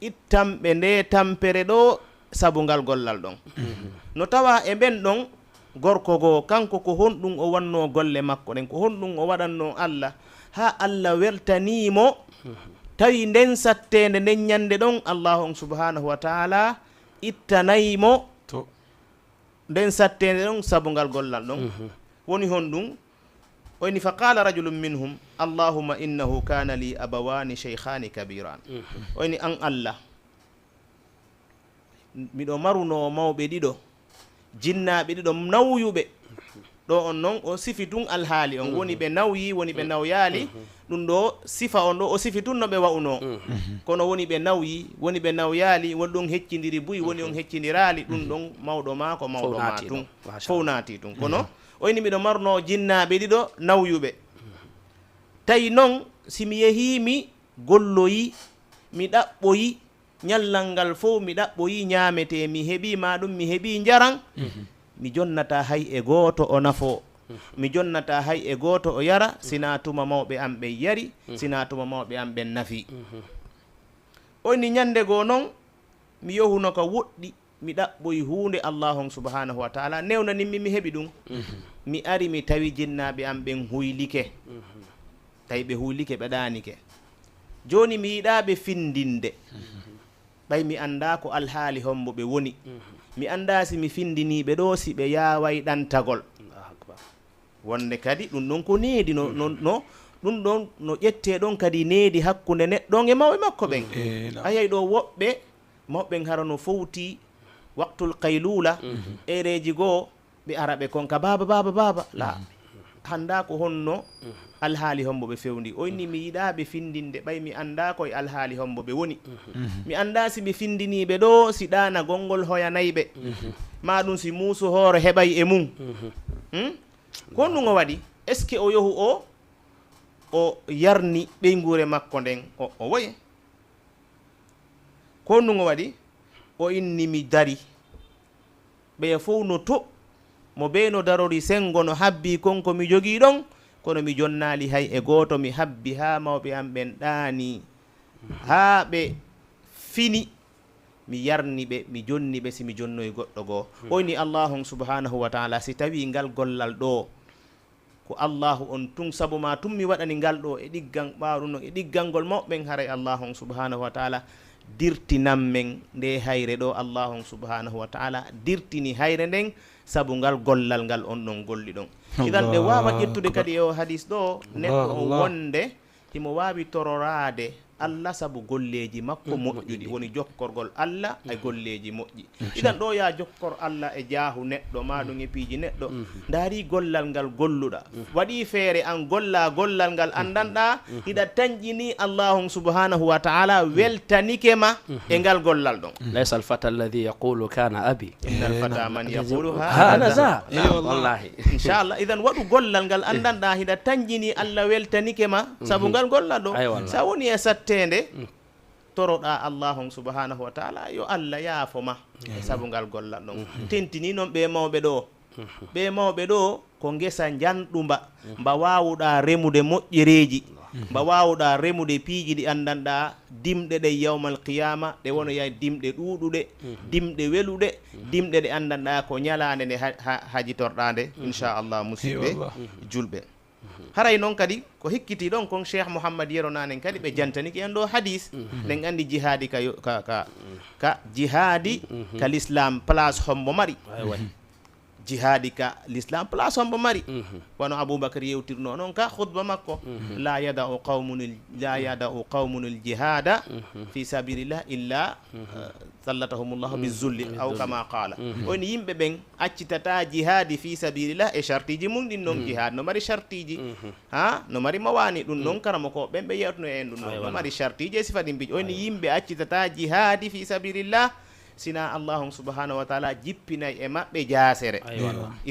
Speaker 3: ittamɓe nde tampere ɗo sabu ngal gollal ɗon no tawa e ɓen ɗon gorko goo kanko ko honɗum o wanno golle makko ɗen ko honɗum o waɗanno allah ha allah weltanimo tawi nden sattede nden ñande ɗon allahu on subhanahu wa ta'ala ittanaymo nden sattede ɗon sabu ngal gollal ɗon woni honɗum oyni fa qala rajulum minhum allahumma innahu kana li abawani cheikhani kabiran oyni an allah miɗo maruno mawɓe ɗiɗo jinnaɓe ɗiɗo nawyuɓe ɗo on noon o sifi tun alhaali on woni ɓe nawyi woni ɓe nawyaali ɗum ɗo sifa on ɗo o sifi tun no ɓe wa'uno kono woni ɓe nawyi woni ɓe nawyaali woni ɗon heccidiri buyi woni on heccidiraali ɗum ɗon mawɗo ma ko mawɗo ma tun fof naati tun kono oyni miɗo marno jinnaɓe ɗiɗo nawyuɓe tawi noon simi yehimi golloyi mi ɗaɓɓoyi ñallal ngal fof mi ɗaɓɓoyi ñaamete mi heɓima ɗum mi heeɓi jaran mi jonnata hay e gooto o nafo mi jonnata hay e gooto o yara sina tuma mawɓe am ɓen yari sina tuma mawɓe am ɓen nafi oyni ñande goo noon mi yohuno ko woɗɗi mi ɗaɓɓoyi hunde allahu subhanahu wa taala newnaninmi mi heɓi ɗum mi ari mi tawi jinnaɓe am ɓen huylike tawi ɓe huylike ɓe ɗanike joni mi yiɗaɓe findinde ɓay mi anda ko alhaali hombo ɓe woni mi anda si mi findiniɓe ɗo si ɓe yaway ɗantagol wonde kadi ɗum ɗon ko needi no ɗum ɗon no ƴette ɗon kadi needi hakkunde neɗɗon e mawɓe makko ɓen ayay ɗo woɓɓe mawɓen hara no fowti waqtul qaylula ereji goo ɓe ara ɓe konka baba la handa ko honno alhaali hombo ɓe fewndi o inni mi yiɗa ɓe findinde ɓay mi anda koye alhaali hombo ɓe woni mi anda si ɓe findiniɓe ɗo si ɗana gongol hoyanayi ɓe ma ɗum si muusu hoore heɓay e mum ko honɗum o waɗi est ce que o yohu o yarni ɓeygure makko nden o woye ko honɗum o waɗi o inni mi dari ɓe fof no to mo ɓe no darori sengo no habbi konko mi jogii ɗon kono mi jonnali hay e gooto mi habbi ha mawɓe am ɓen ɗaani ha ɓe fini mi yarni ɓe mi jonni ɓe si mi jonnoyi goɗɗo goo oyni allahu subhanahu wa taala si tawi ngal gollal ɗo ko allahu on tun sabu ma tun mi waɗani ngal ɗo e ɗiggan ɓawɗum noon e ɗiggalngol mawɓen haray allahu subhanahu wa taala dirtinan men nde hayre ɗo allahu subhanahu wa taala dirtini hayre nden sabu ngal gollal ngal on ɗon golli ɗon idan ɗe wawa ƴettude kadi e o hadis ɗo neɗɗo o wonde himo wawi tororade Allah sabu golleji makko moƴƴuɗi woni jokkorgol Allah e golleji moƴƴi idan ɗo ya jokkor Allah e jaahu neɗɗo maɗum e piiji neɗɗo daari gollal ngal golluɗa waɗi feere an golla gollal ngal andanɗa hiɗa tañƴini Allahu subhanahu wa ta'ala weltanike ma e ngal gollal ɗon
Speaker 4: laysa alfata alladhi yaqulu kana abi
Speaker 3: innal fata man yaqulu
Speaker 4: hada za wallahi
Speaker 3: inchallah idan waɗu gollal ngal andanɗa hiɗa tañƴini Allah weltanike ma sabu ngal gollal ɗon sa woni e tende toroɗa allahu subhanahu wa taala yo Allah yaafoma e sabu ngal gollal ɗon tentini noon ɓe mawɓe ɗo ko ngesa janɗumba mba wawuɗa remude moƴƴereji mba wawuɗa remude piiji ɗi andanɗa dimɗe ɗe yawmal qiyama ɗe wono yay dimɗe ɗuɗuɗe dimɗe weluɗe dimɗe ɗe andanɗa ko ñalande nde hajitorɗade inchallah musidɓe julɓe haray noon kadi ko hikkiti ɗon kon cheikh mouhammad yero nanen kadi ɓe jantaniki en ɗo hadis ɗen andi jihadi ka jihadi ka l'islam place hombo mari jihadi ka l'islam place hombo mari wono aboubacry yewtirno noon ka khutba makko la yada'u qawmun al jihada fi sabilillah illa sallatahumullahu bizulli aw kama qala woni yimɓe ɓen accitata jihadi fi sabilillah e chartiji mum ɗin noon jihad no mari chartiji ha no mari mawani ɗum noon karama ko ɓen ɓe yewtuno en ɗum noon no mari chartiji e sifati mbijo woni yimɓe accitata jihadi fi sabilillah sina allahu subhanahu wa taala jippinay e maɓɓe jaasere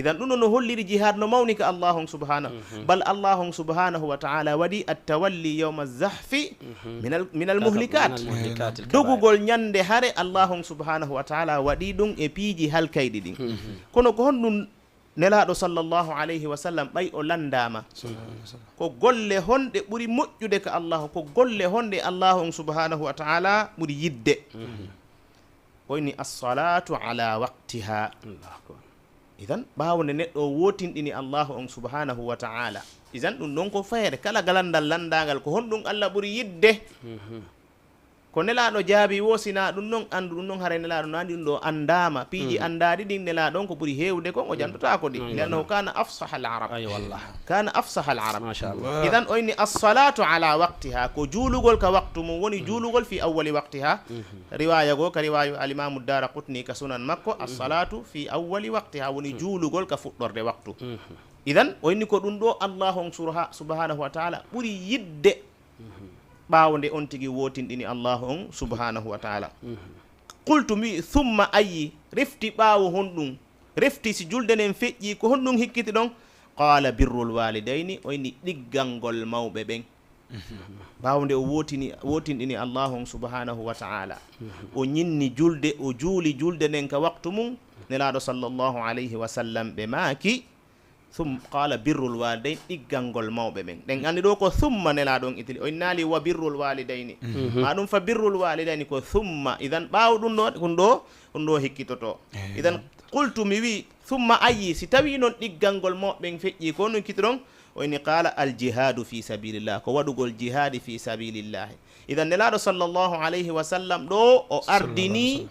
Speaker 3: idan ɗum no holliri jihad no mawni ka allahu subhanahu bal allahu subhanahu wa taala waɗi attawalli yawma zahfi min al muhlikat dogugol ñande hare allahu subhanahu wa taala waɗi ɗum e piiji halkayɗi ɗin kono ko honɗum nelaɗo sallllahu alayhi wa sallam ɓay o landama ko golle honɗe ɓuri moƴƴude ka allahu ko golle honɗe allahu subhanahu wa taala ɓuri yidde woni as-salatu ala waqtiha idan ɓawde neɗɗo wotinɗini allahu on subhanahu wa ta'ala idan ɗum ɗon ko feere kala galandal landagal ko honɗum Allah ɓuri yidde ko nelaɗo jaabi wosina ɗum noon andu ɗum noon haray nelaɗo nandi ɗum ɗo andama piiji andaɗi ɗin nelaɗon ko ɓuri hewde kon o jantota ko ɗi liannahu kana afsaha al arab kana afsaha al arab idan oyni as-salatu ala waqtiha ko juulugol ka waqtu mum woni juulugol fi awwali waqtiha riwaya go ka riwayu al-imamu Daraqutni ka sunan makko as-salatu fi awwali waqtiha woni juulugol ka fuɗɗorde waqtu idan oyni ko ɗum ɗo allahu subhanahu wa ta'ala ɓuri yidde ɓawde on tigi wotinɗini allahu on subhanahu wa taala qultu mi thumma ayi refti ɓawo honɗum refti si julde nden feƴƴi ko honɗum hikkiti ɗon qala birrul walidayni oyni ɗiggalngol mawɓe ɓen ɓawde o wotinɗini allahu subhanahu wa taala o ñinni julde o juuli julde nden ka waktu mum nelaɗo sallllahu alayhi wa sallam ɓe maaki qala birrul walidayn ɗiggalngol mawɓe ɓen ɗen andi ɗo ko thumma nelaɗon itili o innali wa birrul walidayni ma ɗum fa birrul walidayni ko thumma idan ɓaw ɗum ɗo hikkitoto idan qultu mi wi thumma ayi si tawi noon ɗiggalngol mawɓen feƴƴi ko no hikkiti ɗon o inni qala al jihadu fi sabilillah ko waɗugol jihadi fi sabilillahi idan nelaɗo sallllahu alayhi wa sallam ɗo o ardini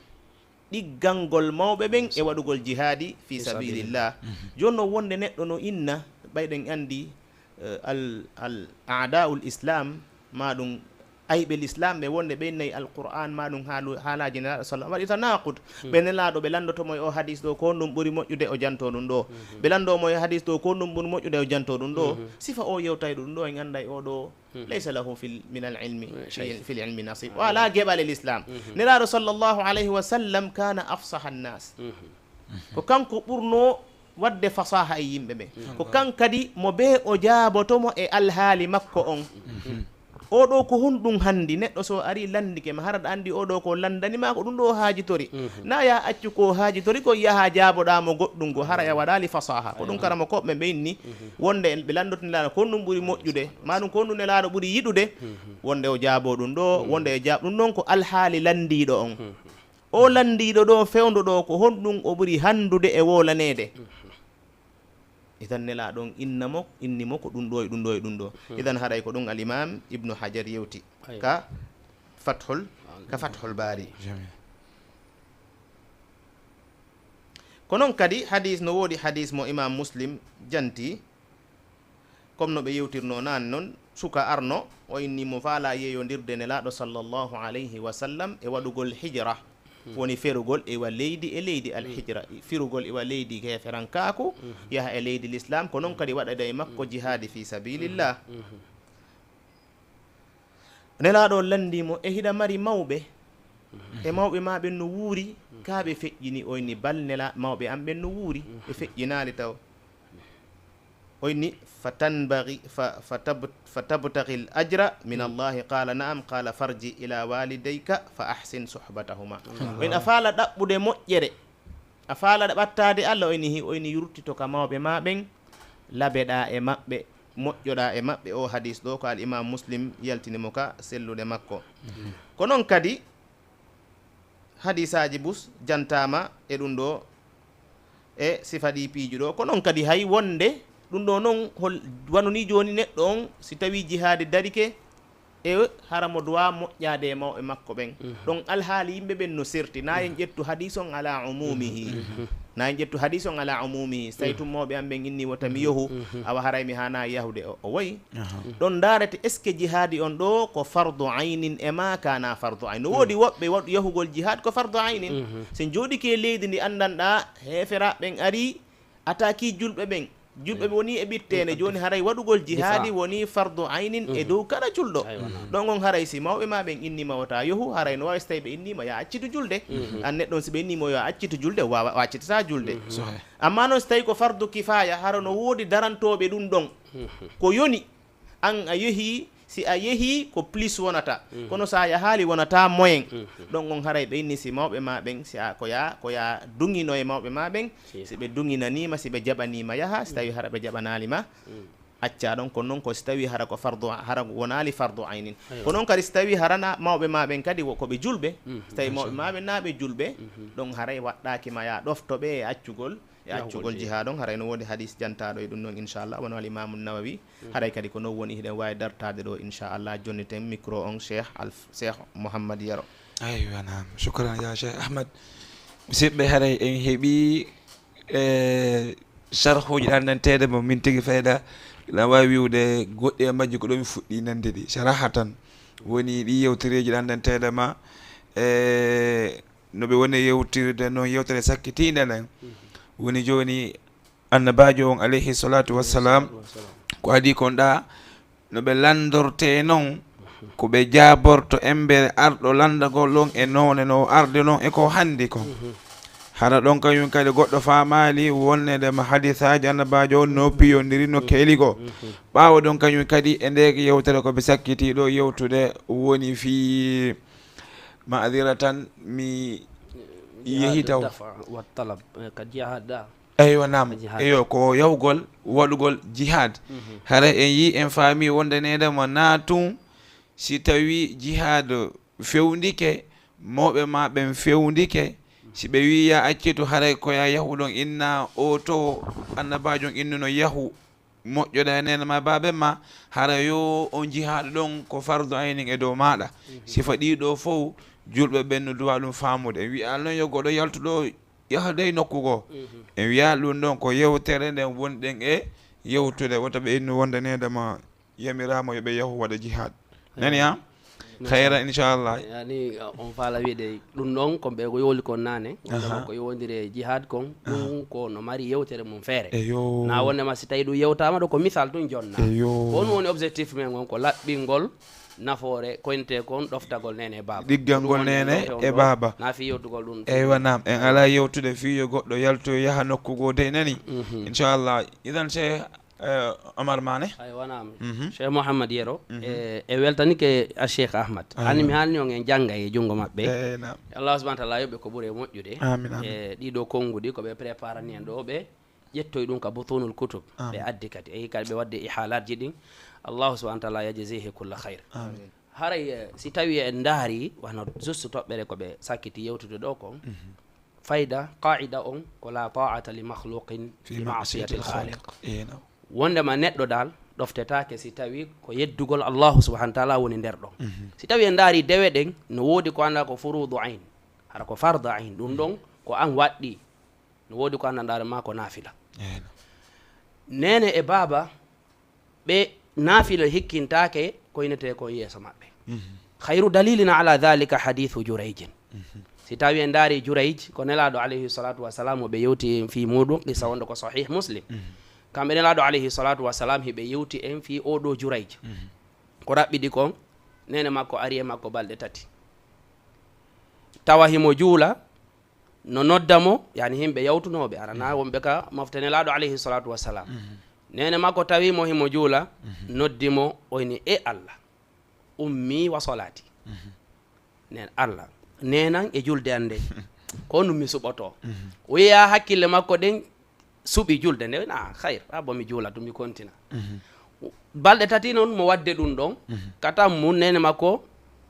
Speaker 3: ɗiggalngol mawɓe ɓen e waɗugol jihadi fi sabilillah jonno wonde neɗɗo no inna ɓayɗen andi al a'da'ul islam maɗum ayɓe l'islam ɓe wonde ɓe nayi alquran maɗum haalaji nelaɗo sallam waɗi tanaqud ɓe nelaɗo ɓe landotomo e o hadis ɗo ko ɗum ɓuuri moƴƴude o janto ɗum ɗo ɓe landomo e hadis ɗo ko ɗum ɓuuri moƴƴude o janto ɗum ɗo sifa o yewtay ɗum ɗo en anda e oɗo laysa lahu min al ilmi fil ilmi nasib wala geɓal e l'islam nelaɗo sallllahu alayhi wa sallam kana afsaha nnas ko kanko ɓurno wadde fasaha e yimɓe ɓe ko kan kadi mo be o jaabotomo e alhaali makko on oɗo ko honɗum handi neɗɗo so ari landike ma haraɗa andi oɗo ko landanima ko ɗum ɗo haajitori na ya accu ko haajitori ko yaha jaaboɗamo goɗɗum go hara ya waɗali fasaha ko ɗum karama koɓɓe ɓeyni wonde ɓe landotinelaɗo ko ɗum ɓuuri moƴƴude maɗum ko ɗum nelaɗo ɓuuri yiɗude wonde o jaabo ɗum ɗo wonde e jaab ɗum ɗon ko alhaali landiɗo on o landiɗo ɗo fewdo ɗo ko honɗum o ɓuuri handude e wolanede idan nelaɗo on innimo ko ɗum ɗo e ɗum ɗo e ɗum ɗo idan haɗay ko ɗum al-imam ibnu hajar yewti ka fathul bari ko noon kadi hadis no woodi hadis mo imam muslim janti comme no ɓe yewtirno nane noon suka arno o innimo faala yeyodirde nelaɗo sallllahu alayhi wa sallam e waɗugol hijra woni ferugol ewa leydi e leydi alhijra firugol ewa leydi heferankaku yaha e leydi l'islam ko noon kadi waɗade e makko jihadi fi sabilillah nelaɗo landimo e hiɗa mari mawɓe e mawɓe maɓe no wuuri kaɓe feƴƴini oyni bal nela mawɓe am ɓen no wuuri ɓe feƴƴinali taw oyni fatabtaghi l ajra min allahi qala naam qala farji ila walidayka fa ahsin suhbatahuma oyni a faala ɗaɓɓude moƴƴere a faala ɓattade allah oyni yurtito ka mawɓe maɓen labeɗa e maɓɓe moƴƴoɗa e maɓɓe o hadis ɗo ko al imam muslim yaltinimo ka sellude makko ko noon kadi hadisaji bus jantama e ɗum ɗo e sifa ɗi piiju ɗo ko noon kadi hay wonde ɗum ɗo noon wanoni joni neɗɗo on si tawi jihade darike e haramo dowa moƴƴade e mawɓe makko ɓen ɗon alhaali yimɓe ɓen no serti na en ƴettu hadis on ala umumihi na en ƴettu hadis on ala umumihi so tawi tum mawɓe am ɓen innimo tami yohu awa haray mi hana yahude o wayi ɗon darete est ce que jihadi on ɗo ko fardu aynin e ma kana fardu ayn no woodi woɓɓe waɗu yahugol jihad ko fardu aynin sen jooɗike leydi ndi andanɗa heferaɓe ɓen ari ataki julɓe ɓen julɓe woni e ɓittene joni haray waɗugol jihadi woni fardu aynin e dow kala julɗo ɗon on haray si mawɓe ma ɓen innima wata yohu haray no wawi so tawi ɓe innima ya accitu julde an neɗɗon si ɓe innimo yo accitu julde wawa accitata julde amma noon so tawi ko fardu kifaya hara no woodi darantoɓe ɗum ɗon ko yoni an a yeehi si a yeehi ko plus wonata kono sa yahali wonata moyen ɗon on haray ɓe inni si mawɓe ma ɓen si ko ya dungino e mawɓe ma ɓen si ɓe dunginanima si ɓe jaɓanima yaha si tawi hara ɓe jaɓanalima acca ɗon ko noon ko si tawi hara ko fardu hara wonali fardu aynin ko noon kadi si tawi harana mawɓe ma ɓen kadi koɓe julɓe si tawi mawɓe ma ɓen naɓe julɓe ɗon haray waɗɗakima ya ɗoftoɓe e accugol jihad on haray no woodi hadis jantaɗo e ɗum noon inchallah wono al imamu nawawi haray kadi ko noon woni hiɗen wawi dartade ɗo inchallah jonni ten micro on cheikh mouhammad yaro
Speaker 2: aywa nam shukran ya cheikh ahmad musidɓe haray en heeɓi charhuji ɗannantede mo min tigui fayda ina wawi wiwde goɗɗi e majji ko ɗo mi fuɗɗi nande ɗi saraha tan woni ɗi yewtereji ɗannantede ma noɓe woni yewtirde noon yewtere sakkitinde nen woni joni annabajo on alayhi salatu wassalam ko adi kon ɗa no ɓe landorte noon ko ɓe jaborto embere arɗo landagol ɗon e none no arde noon e ko handi kon hara ɗon kañum kadi goɗɗo famali wonnede ma hadisaji annabajo on no piyodiri no keeligo ɓawa ɗon kañum kadi e nde yewtere koɓe sakkiti ɗo yewtude woni fi maadira tan mi yehi taw eywa nam eyo ko yawgol waɗugol jihad hara en yi en faami wondanedema natum si tawi jihad fewndike mawɓe ma ɓen fewndike si ɓe wi ya accitu haray koya yahu ɗon inna o to annabajon innuno yahu moƴƴoɗa nene ma baɓe ma hara yo on jihad ɗon ko fardu aynin e dow maɗa sifa ɗiɗo fof julɓe ɓen no duwa ɗum famude en wiya noon yo goɗo yaltuɗo yahde nokku go en wiya ɗum ɗon ko yewtere nden wonɗen e yewtude wota ɓe inni wondanedema yamirama yoɓe yahu waɗa jihad nani ha khayra inchallah
Speaker 4: yani on faala wiide ɗum ɗon ko ɓe ko yowli kon nane wondema ko yowdiri jihad kon ɗum ko no mari yewtere mum feere na wondema si tawi ɗum yewtama ɗo ko misal tun jonna on woni objectif men on ko laɓɓingol nafoore koynete kon ɗoftagol nene e baba
Speaker 2: ɗiggalngol nene e baba
Speaker 4: na fi yewtugol ɗum
Speaker 2: eywa nam en ala yewtude fiyo goɗɗo yaltoyo yaha nokku go de nani inchallah idan cheikh Omar Mané
Speaker 4: ay wanam Cheikh Mouhammad Yero e weltanike a Cheikh Ahmad hani mi halni on en jangga e jungo mabɓe Allah subhanahu wa ta'ala yoɓe ko ɓuuri e moƴƴude e ɗiɗo konngudi ko ɓe préparani en ɗo ɓe ƴettoy ɗum ka butunul kutub ɓe addi kadi e hikadi ɓe wadde ihalatji ɗin Allah subhanahu wa ta'ala yajzihi kulla khayr haray si tawi en daari wano juste toɓɓere ko ɓe sakkiti yewtude ɗo kon fayda qa'ida on ko la ta'ata li makhluqin fi ma'siyati al-khaliq wondema neɗɗo dal ɗoftetake si tawi ko yeddugol Allahu subhanahu wa ta'ala woni nder ɗon si tawi en daari dewe ɗen no woodi ko anda ko furudu ayn hara ko farda ayn ɗum ɗon ko an waɗɗi no woodi ko anndanɗare ma ko naafila nene e baba ɓe naafila hikkintake ko inete ko yeeso maɓɓe khayru dalilina ala dhalika hadithu jurayjin si tawi en daari jurayj ko nelaɗo alayhi salatu wassalam ɓe yewti fi muɗum qissa wonde ko sahih muslim kamɓe nelaɗo alayhi salatu wassalam hiɓe yewti en fi oɗo jurayj ko raɓɓiɗi kon nene makko ari e makko balɗe tati tawa himo juula no noddamo yani himɓe yawtunoɓe arana wonɓe ka mofte nelaɗo alayhi salatu wassalam nene makko tawimo himo juula noddimo oyni e Allah ummi wa solati nen Allah nenan e julde ande ko num mi suɓoto o yiya hakkille makko ɗen suɓi julde nde na hayr abo mi juula to mi kontina balɗe tati noon mo wadde ɗum ɗon katam mum nene makko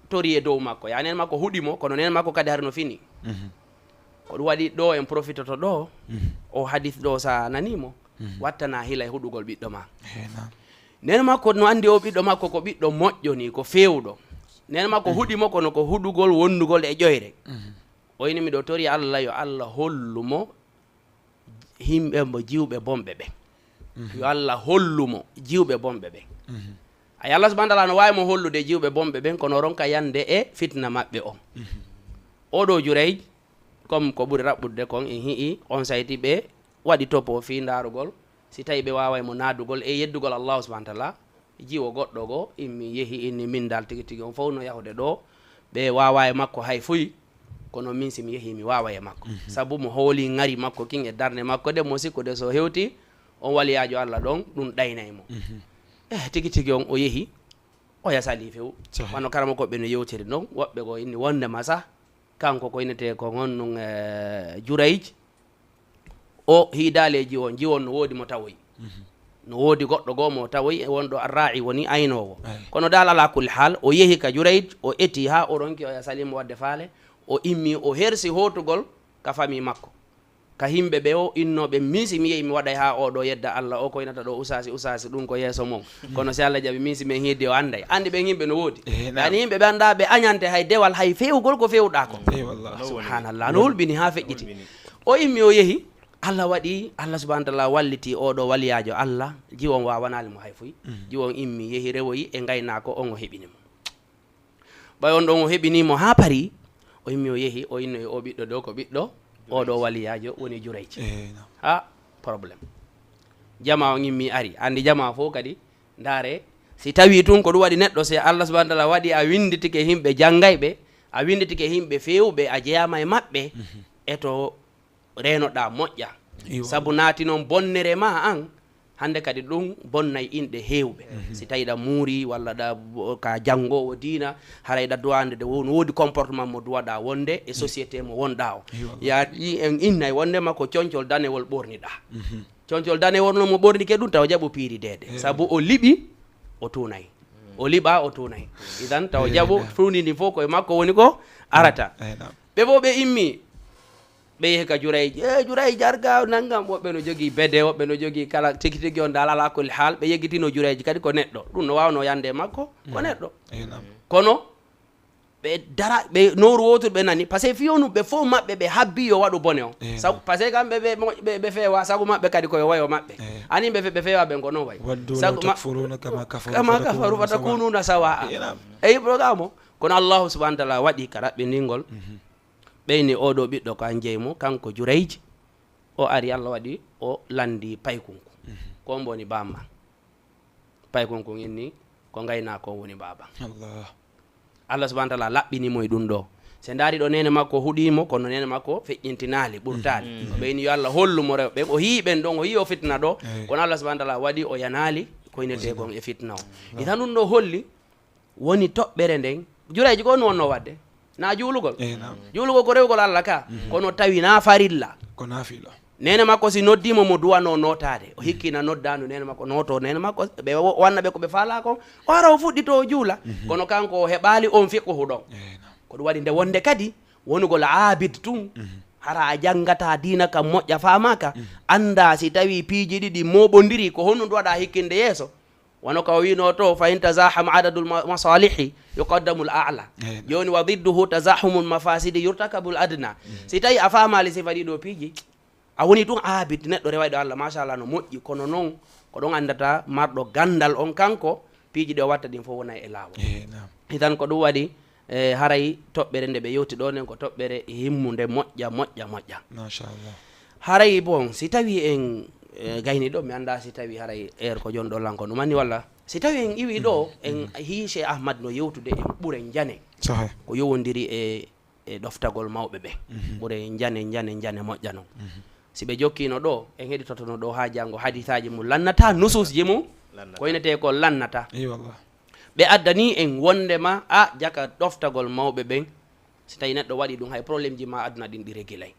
Speaker 4: tori e dow makko ya nene makko huɗimo kono nene makko kadi har no fini ko ɗum waɗi ɗo en profitoto ɗo o hadith ɗo sa nanimo wattana hila e huɗugol ɓiɗɗo ma nene makko no andi o ɓiɗɗo makko ko ɓiɗɗo moƴƴo ni ko fewɗo nene makko huɗimo kono ko huɗugol wondugol e ƴoyre o ini miɗo tori Allah yo Allah hollumo himɓe mo jiwɓe bomɓe ɓe yo Allah hollumo jiwɓe bomɓe ɓe ay Allah subhanahu wa ta'ala no wawi mo hollude jiwɓe bomɓe ɓen kono ronka yande e fitna maɓɓe on oɗo jurayj comme ko ɓuuri raɓɓude kon en hii on sayti ɓe waɗi topo fi darugol si tawi ɓe wawa mo nadugol e yeddugol Allah subhanahu wa ta'ala jiwo goɗɗo go immi yeehi inni min dal tigi tigi on fof no yahude ɗo ɓe wawa e makko hay fuyi kono min simi yeehi mi wawa e makko sabu mo hooli ngari makko kin e darde makko de mo sikkude so hewti on waliyajo Allah ɗon ɗum ɗaynay mo tigi tigi on o yeehi o yasali few wano karama koɓe no yewtiri noon woɓɓe ko inni wondema sah kanko ko innete ko gonɗum jurayj o hiidaleji o jiwon no woodi mo tawoyi no woodi goɗɗo goo mo tawoyi e wonɗo arra'i woni aynowo kono dal ala kulli hal o yeehi ka jurayj o eti ha o ronki o yasalimo wadde faale o immi o hersi hotugol ka fami makko ka himɓe ɓe o innoɓe misi mi yehi mi waɗay ha oɗo yedda Allah o ko inata ɗo usasi ɗum ko yeeso mum kono si Allah jaaɓi misi men hiidde o anday andi ɓen yimɓe no woodi ani yimɓe ɓe anda ɓe añante hay dewal hay fewgol ko fewɗa ko subhanallah no hulɓini ha feƴƴiti o immi o yeehi Allah waɗi Allah subhanahu wa ta'ala walliti oɗo waliyajo Allah jiwon wawanali mo hay fuy jiwon immi yeehi rewoyi e gaynako on o heɓinimo ɓay on ɗon o heɓinimo ha paari o immi o yeehi o innoyi o ɓiɗɗo ɗo ko ɓiɗɗo oɗo waliyajo woni jurayj ha probléme jama o immi ari andi jama fof kadi ndaare si tawi tun ko ɗum waɗi neɗɗo se Allah subhanahu wa ta'ala waɗi a winditike himɓe janggayɓe a winditike himɓe fewɓe a jeyama e maɓɓe eto renoɗa moƴƴa sabu naati noon bonnere ma an hande kadi ɗum bonnay inɗe hewɓe si tawi ɗa muuri walla ɗa ka janggowo diina haray ɗa duwande de no woodi comportement mo duwaɗa wonde e société mo wonɗa o yaɗi en innay wondema ko concol danewol ɓorniɗa concol danewol no mo ɓornike ɗum taw jaɓo piiri dede sabu o liɓi o tunay o liɓa o tunay idan taw jaɓo funidi fof koye makko woni ko arata ɓe fof ɓe immi ɓe yehi ka jurayj jurayj jarga nanngam woɓɓe no jogii bede woɓɓe no jogii kala tigi tigi on dal ala kulli haal ɓe yeggitino jurayj kadi ko neɗɗo ɗum no wawno yande makko ko neɗɗo kono ɓe dara ɓe noru wotur ɓe nani par ce que fiyonu ɓe fof maɓɓe ɓe habbi yo waɗu bone o sabu par ce que kamɓe ɓe feewa sagu maɓɓe kadi koye wayo maɓɓe ani ɓe feewa ɓen ko noon way kama kafaru fatakununa sawa eyi programme o kono allahu subahana taala waɗi ka raɓɓiningol ɓeyni oɗo ɓiɗɗo ko an jeymo kanko Jurayj o ari Allah waɗi o landi paykunku ko mboni bamma paykunku inni ko gayna ko woni baba Allah subahana taala laɓɓinimo e ɗum ɗo se ndaari ɗo nene makko huɗimo kono nene makko feƴƴintinali ɓurtali o ɓeyni yo Allah hollumo rewɓe o yii ɓen ɗon o yii o fitna ɗo kono Allah subahana taala waɗi o yanali koynete gon e fitna o itan ɗum ɗo holli woni toɓɓere nden Jurayj ko no wonno wadde na juulugol juulugol ko rewgol Allah ka kono tawi na farilla
Speaker 2: ko nafila
Speaker 4: nene makko si noddimo mo duwano notade o hikkina noddandu nene makko noto nene makko ɓe wanna ɓe ko ɓe faala ko o ara o fuɗɗito o juula kono kanko o heɓali on fiqhu ɗon ko ɗum waɗi nde wonde kadi wonugol abid tun hara a janngata dina kam moƴƴa famaka anda si tawi piiji ɗiɗi moɓodiri ko honno waɗa hikkinde yeeso wono ko wino to fa in tazahama adadul masalihi yuqaddamu l a'la joni wa didduhu tazahumu lmafasidi yurtakabu l adna si tawi a famali sifa ɗiɗo piiji a woni ɗum abid neɗɗo rewaɗo Allah machallah no moƴƴi kono noon ko ɗon andata marɗo gandal on kanko piiji ɗi o watta ɗin fof wona e lawol hitan ko ɗum waɗi haray toɓɓere nde ɓe yewti ɗo nen ko toɓɓere himmude moƴƴa
Speaker 2: machallah
Speaker 4: haray bon si tawi en gayni ɗo mi anda si tawi haray ko jon ɗo lanko ɗum anni walla si tawi en iwi ɗo en hiche Ahmad no yewtude en ɓuure jane ko yowodiri e ɗoftagol mawɓe ɓe ɓuure jane moƴƴa noon si ɓe jokkino ɗo en heɗitotono ɗo ha janggo hadithaji mum lannata nususji mum ko inete ko lannata ɓe addani en wondema a jaka ɗoftagol mawɓe ɓen si tawi neɗɗo waɗi ɗum hay probléme ji ma aduna ɗin ɗi régulay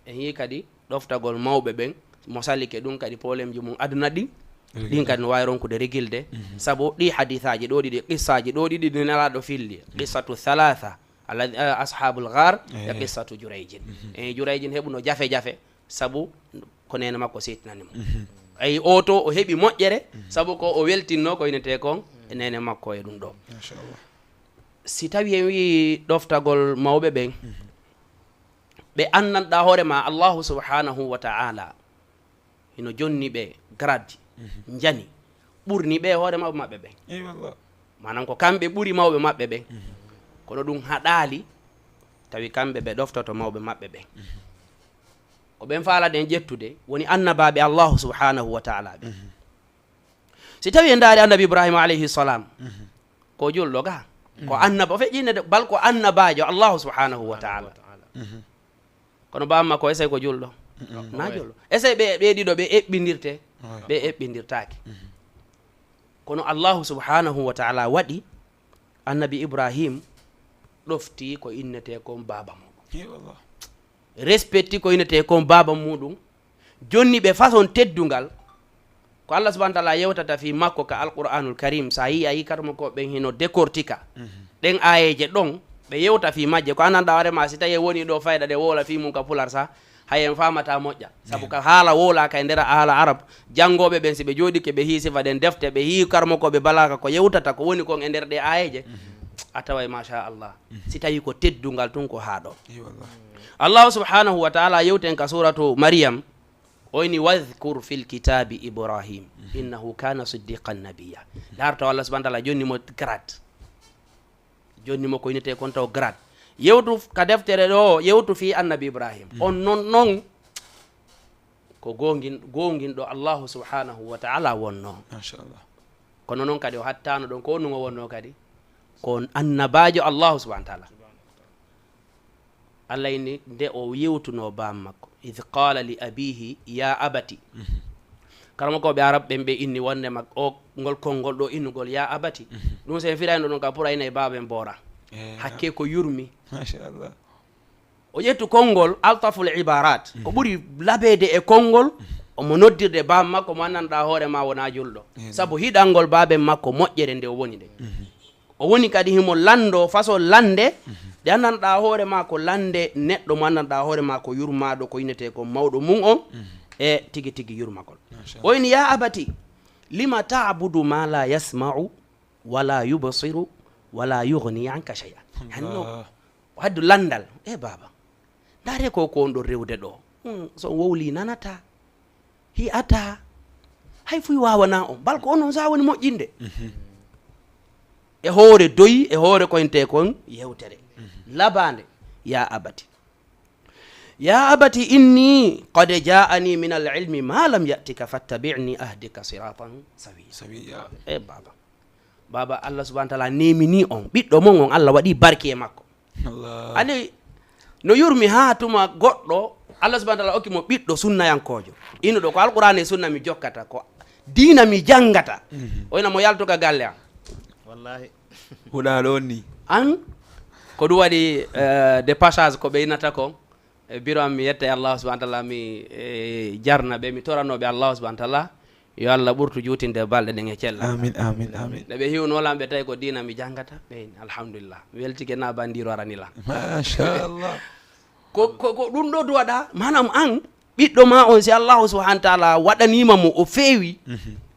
Speaker 4: en yi kadi ɗoftagol mawɓe ɓen mo sallike ɗum kadi probléme ji mum aduna ɗin kadi no wawi ronkude régilde saabu ɗi hadithaji ɗo ɗiɗi qissaji ɗo ɗiɗi ɗi nelaɗo filli qissatu thalatha ashabul ghar e qissatu Jurayjin Jurayjin heɓuno jafe sabu ko nene makko settinanimo ayi o to o heɓi moƴƴere sabu ko o weltinno ko inete kon e nene makko e ɗum ɗo si tawi en wi ɗoftagol mawɓe ɓen ɓe annanɗa hoorema Allahu subhanahu wa ta'ala hino jonni ɓe grade jani ɓurni ɓe hoore mawɓe maɓɓe ɓen manam ko kamɓe ɓuri mawɓe maɓɓe ɓen kono ɗum haɗali tawi kamɓe ɓe ɗoftoto mawɓe maɓɓe ɓen ko ɓen faalaɗen ƴettude woni annabaɓe Allahu subhanahu wa ta'ala ɓe si tawi en daari annabi Ibrahima alayhi salam ko julɗo ga ko annaba o feƴƴinede bal ko annabajo Allahu subhanahu wa ta'ala kono bamma ko essay ko julɗo na julɗo essay ɓe ɗiɗo ɓe eɓɓidirte ɓe eɓɓidirtaki kono Allahu subhanahu wa ta'ala waɗi annabi Ibrahim ɗofti ko innete kon baba muɗum respecti ko innete kon baba muɗum jonni ɓe façon teddungal ko Allah subhanahu wa ta'ala yewtata fi makko ka alqur'anul karim sa yi ayi karmo ko ɓen hino décortica ɗen ayeje ɗon ɓe yewta fi majje ko ananɗa warema si tawi woni ɗo fayda ɗe wola fi mum ka pular sa hayen famata moƴƴa sabu ka haala wolaka e nder haala arab janngoɓe ɓen si ɓe jooɗike ɓe hi sifa ɗen defte ɓe hi karmo ko ɓe balaka ko yewtata ko woni kon e nder ɗe ayeje a taway machallah si tawi ko teddungal tun ko haa ɗo allahu subhanahu wa ta'ala yewten ka suratu Maryam oyni wadhkur fil kitabi Ibrahim innahu kana siddiqan nabiyya darto Allah subhanahu wa ta'ala jonni mo grade jonni mo ko inete kon taw grade yewtu ka deftere ɗo yewtu fi annabi Ibrahim on non ko gongin ɗo Allahu subhanahu wa ta'ala wonno
Speaker 2: machallah
Speaker 4: kono noon kadi o hattano ɗon ko ɗum o wonno kadi ko annabajo Allahu subhanahu wa ta'ala Allah inni nde o yewtuno bam makko id qala li abihi ya abati karama ko ɓe arab ɓen ɓe inni wonde mak o ngol konngol ɗo innugol ya abati ɗum sen firayno ɗum ka pour ayna e baben bora hakke ko yurmi
Speaker 2: machallah
Speaker 4: o ƴettu konngol altaful ibarat ko ɓuri labede e konngol omo noddirde bam makko mo annanɗa hoore ma wona julɗo saabu hiɗalngol baben makko moƴƴere nde o woni nde o woni kadi himo lando façon lande ɗe annanɗa hoore ma ko lande neɗɗo mo annanɗa hoore ma ko yurmaɗo ko innete ko mawɗo mum on e tigi tigi yurmagol o wini ya abati lima ta'budu ma la yasma'u wala yubsiru wala yughni anka shay'a hanno waddu landal baba dare ko on ɗo rewde ɗo so wowli nanata hi ata hay fuy wawana on balko onon sa woni moƴƴinde e hoore doyi e hoore koynte kon yewtere labande ya abati inni qad ja'ani min al-ilmi ma lam ya'tika fattabi'ni ahdika siratan sawiya baba Allah subhanahu wa ta'ala nemini on ɓiɗɗo mon on Allah waɗi barke e makko ani no yurmi ha tuma goɗɗo Allah subhanahu wa ta'ala okki mo ɓiɗɗo sunnayankojo ino ɗo ko alqur'an e sunna mi jokkata ko diina mi jangata oyna mo yaltuka galle am
Speaker 3: wallahi
Speaker 2: huɗaɗo ni
Speaker 4: an ko ɗum waɗi de passage ko ɓeynata ko biro am mi yette Allah subhanahu wa ta'ala mi jarna ɓe mi toranoɓe Allah subhanahu wa ta'ala yo Allah ɓurtu juutinde balɗe ɗen e cella
Speaker 2: amin nde
Speaker 4: ɓe hiwnolam ɓe tawi ko diina mi jangata ɓe alhamdulillah mi weltike na bandiro aranila
Speaker 2: machallah
Speaker 4: ko ɗum ɗo duwaɗa manam an ɓiɗɗo ma on si Allahu subhanahu wa ta'ala waɗanima mo o feewi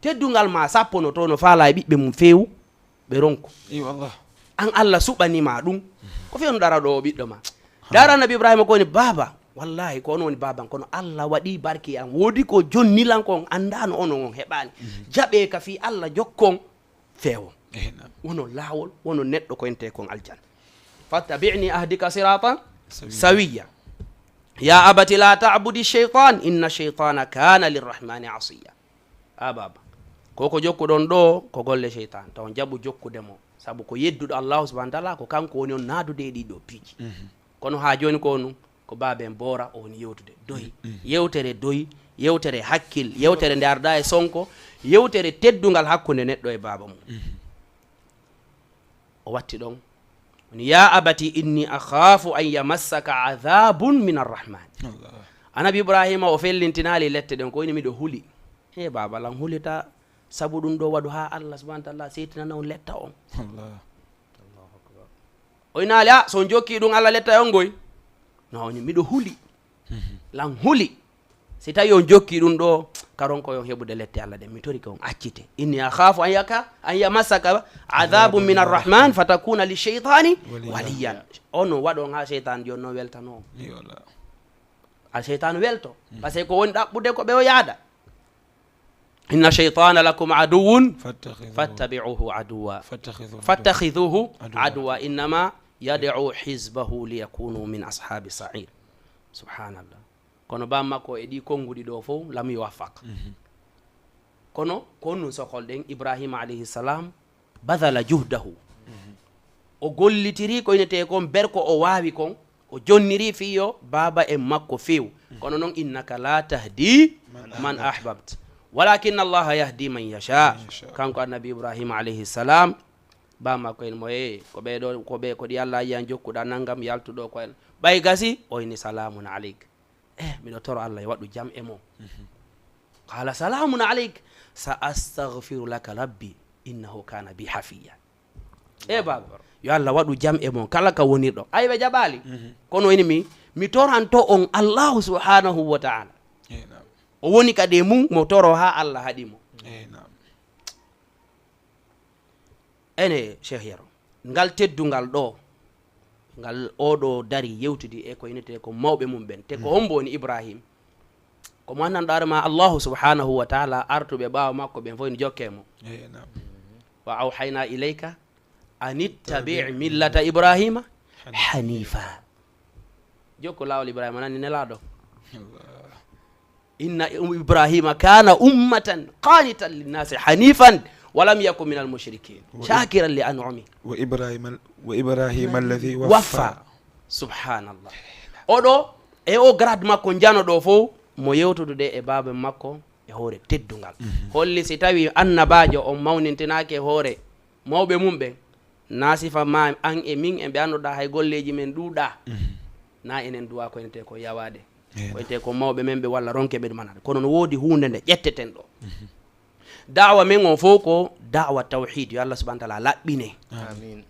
Speaker 4: teddungal ma sappono to no faala e ɓiɓɓe mum feewu ɓe ronko
Speaker 2: wallah
Speaker 4: an Allah suɓanima ɗum ko fewno ɗara ɗo o ɓiɗɗo ma dara nabi Ibrahima ko woni baba wallahi ko on woni baban kono Allah waɗi barki an woodi ko jonnilan kon andano onon on heɓani jaɓe ka fi Allah jokkon feewo wono laawol wono neɗɗo koyente kon aljanna fattabi'ni ahdika siratan sawiya ya abati la ta'budi shaytan inna shaytana kana lirrahmani asiya baba koko jokkuɗon ɗo ko golle shaytan taw jaɓu jokkudemo sabu ko yedduɗo Allah subhanahu wa ta'ala ko kanko woni on naadude e ɗiɗo piiji kono ha joni ko nu ko baaben boora o woni yewtude doyi yewtere doyi yewtere hakkil yewtere nde arda e sonko yewtere teddungal hakkunde neɗɗo e baaba mum o watti ɗon woni ya abati inni akhafu an yamassaka adhabun min arrahman anabi ibrahima o fellintinali lette ɗen ko woni miɗo huuli baba lan hulita sabu ɗum ɗo waɗu ha Allah subhanahu wa ta'ala seytinana on letta on o inaali so jokki ɗum Allah letta on goy no miɗo huuli lan huuli si tawi on jokki ɗum ɗo karon ko yon heɓude lette Allah ɗen mi tori ko on accite inni akhafu an yamassaka adhabun min arrahman fatakuna li shaytani waliyan on waɗon ha shaytan joni noon weltano a shaytan welto par ce que ko woni ɗaɓɓude ko ɓe o yaada inna shaytana lakum aduwun fattabi'uhu aduwa fattakhiduhu aduwa innama yad'u hizbahu liyakunu min ashabi sa'ir subhanallah kono bamma ko e ɗi konguɗi ɗo fof lam yuwaffaq kono konnu sokol ɗen ibrahima alayhi salam badala juhdahu o gollitiri ko inete kon berko o wawi kon o jonniri fiyo baba en makko few kono noon innaka la tahdi man ahbabt walakin allaha yahdi man yasha kanko annabi ibrahima alayhi salam bammakko en mo ko ɓeɗo ko ɗi Allah yiyan jokkuɗa naggam yaltuɗo ko en ɓay gasi o ini salamun aleyk miɗo toro Allah yo waɗu jam e mo qala salamun aleyk sa astahfiru laka rabbi innahu kana bi hafiya baba yo Allah waɗu jam e mo kala ka wonirɗo ay ɓe jaɓali kono ini mi toranto on Allahu subhanahu wa ta'ala o woni kadi mum mo toro ha Allah haɗimo ene cheikh yaro ngal teddungal ɗo ngal oɗo dari yewtudi e ko inete ko mawɓe mum ɓen te ko hombo woni ibrahim ko mo annanɗare ma Allahu subhanahu wa ta'ala artuɓe ɓawa makko ɓen fof ne jokkemo wa awhayna ilayka an ittabi' millata ibrahima hanifa jokko lawol ibrahima nani nelaɗo inna ibrahima kana ummatan qanitan linnasi hanifan walam yakun min almushrikin shakiran li an'ami
Speaker 2: wa ibrahima alladhi waffa
Speaker 4: subhanallah oɗo e o grade makko jano ɗo fof mo yewtudude e baba makko e hoore teddungal holli si tawi annabajo on mawnintinake hoore mawɓe mum ɓen na sifa ma an e min e ɓe anduɗa hay golleji men ɗuuɗa na enen duwa ko enete ko yawade ko ente ko mawɓe men ɓe walla ronke ɓe manade kono no woodi hunde nde ƴetteten ɗo da'wa men on fof ko da'wa tawhid yo Allah subhanahu wa ta'ala laɓɓine
Speaker 3: amin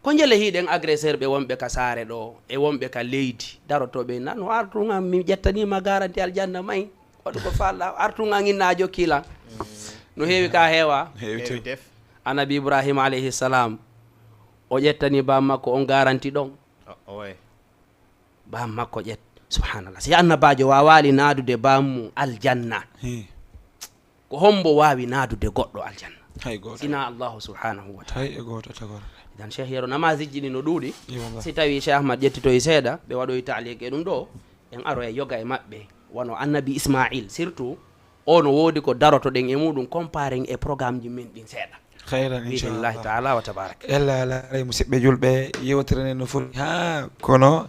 Speaker 4: ko jele hiɗen agresseur ɓe wonɓe ka saare ɗo e wonɓe ka leydi darotoɓe nan artugam mi ƴettanima garanti aljanna mayi waɗu ko falla artugam inna jokkilan no heewi ka heewa
Speaker 3: heewi def
Speaker 4: anabi ibrahima alayhi salam o ƴettani bam makko on garanti ɗon
Speaker 3: oy
Speaker 4: bam makko ƴett subhanallah si annabajo wawali naadude bammu aljanna ko hombo wawi naadude goɗɗo aljanna
Speaker 2: hay goto
Speaker 4: sina allahu subhanahu wa taala
Speaker 2: hay e goto tagore
Speaker 4: idan cheikh yero namasiji ɗi no ɗuuɗi si tawi cheikh ahmad ƴettitoye seeɗa ɓe waɗoy taalique e ɗum ɗo en aro e yoga e maɓɓe wono annabi ismail surtout o no woodi ko darotoɗen e muɗum comparing e programme ji men ɗin seeɗa
Speaker 2: khayran
Speaker 4: biidnillahi taala wa tabaraka
Speaker 2: ella ala ray musidɓe julɓe yewtirane no foti ha kono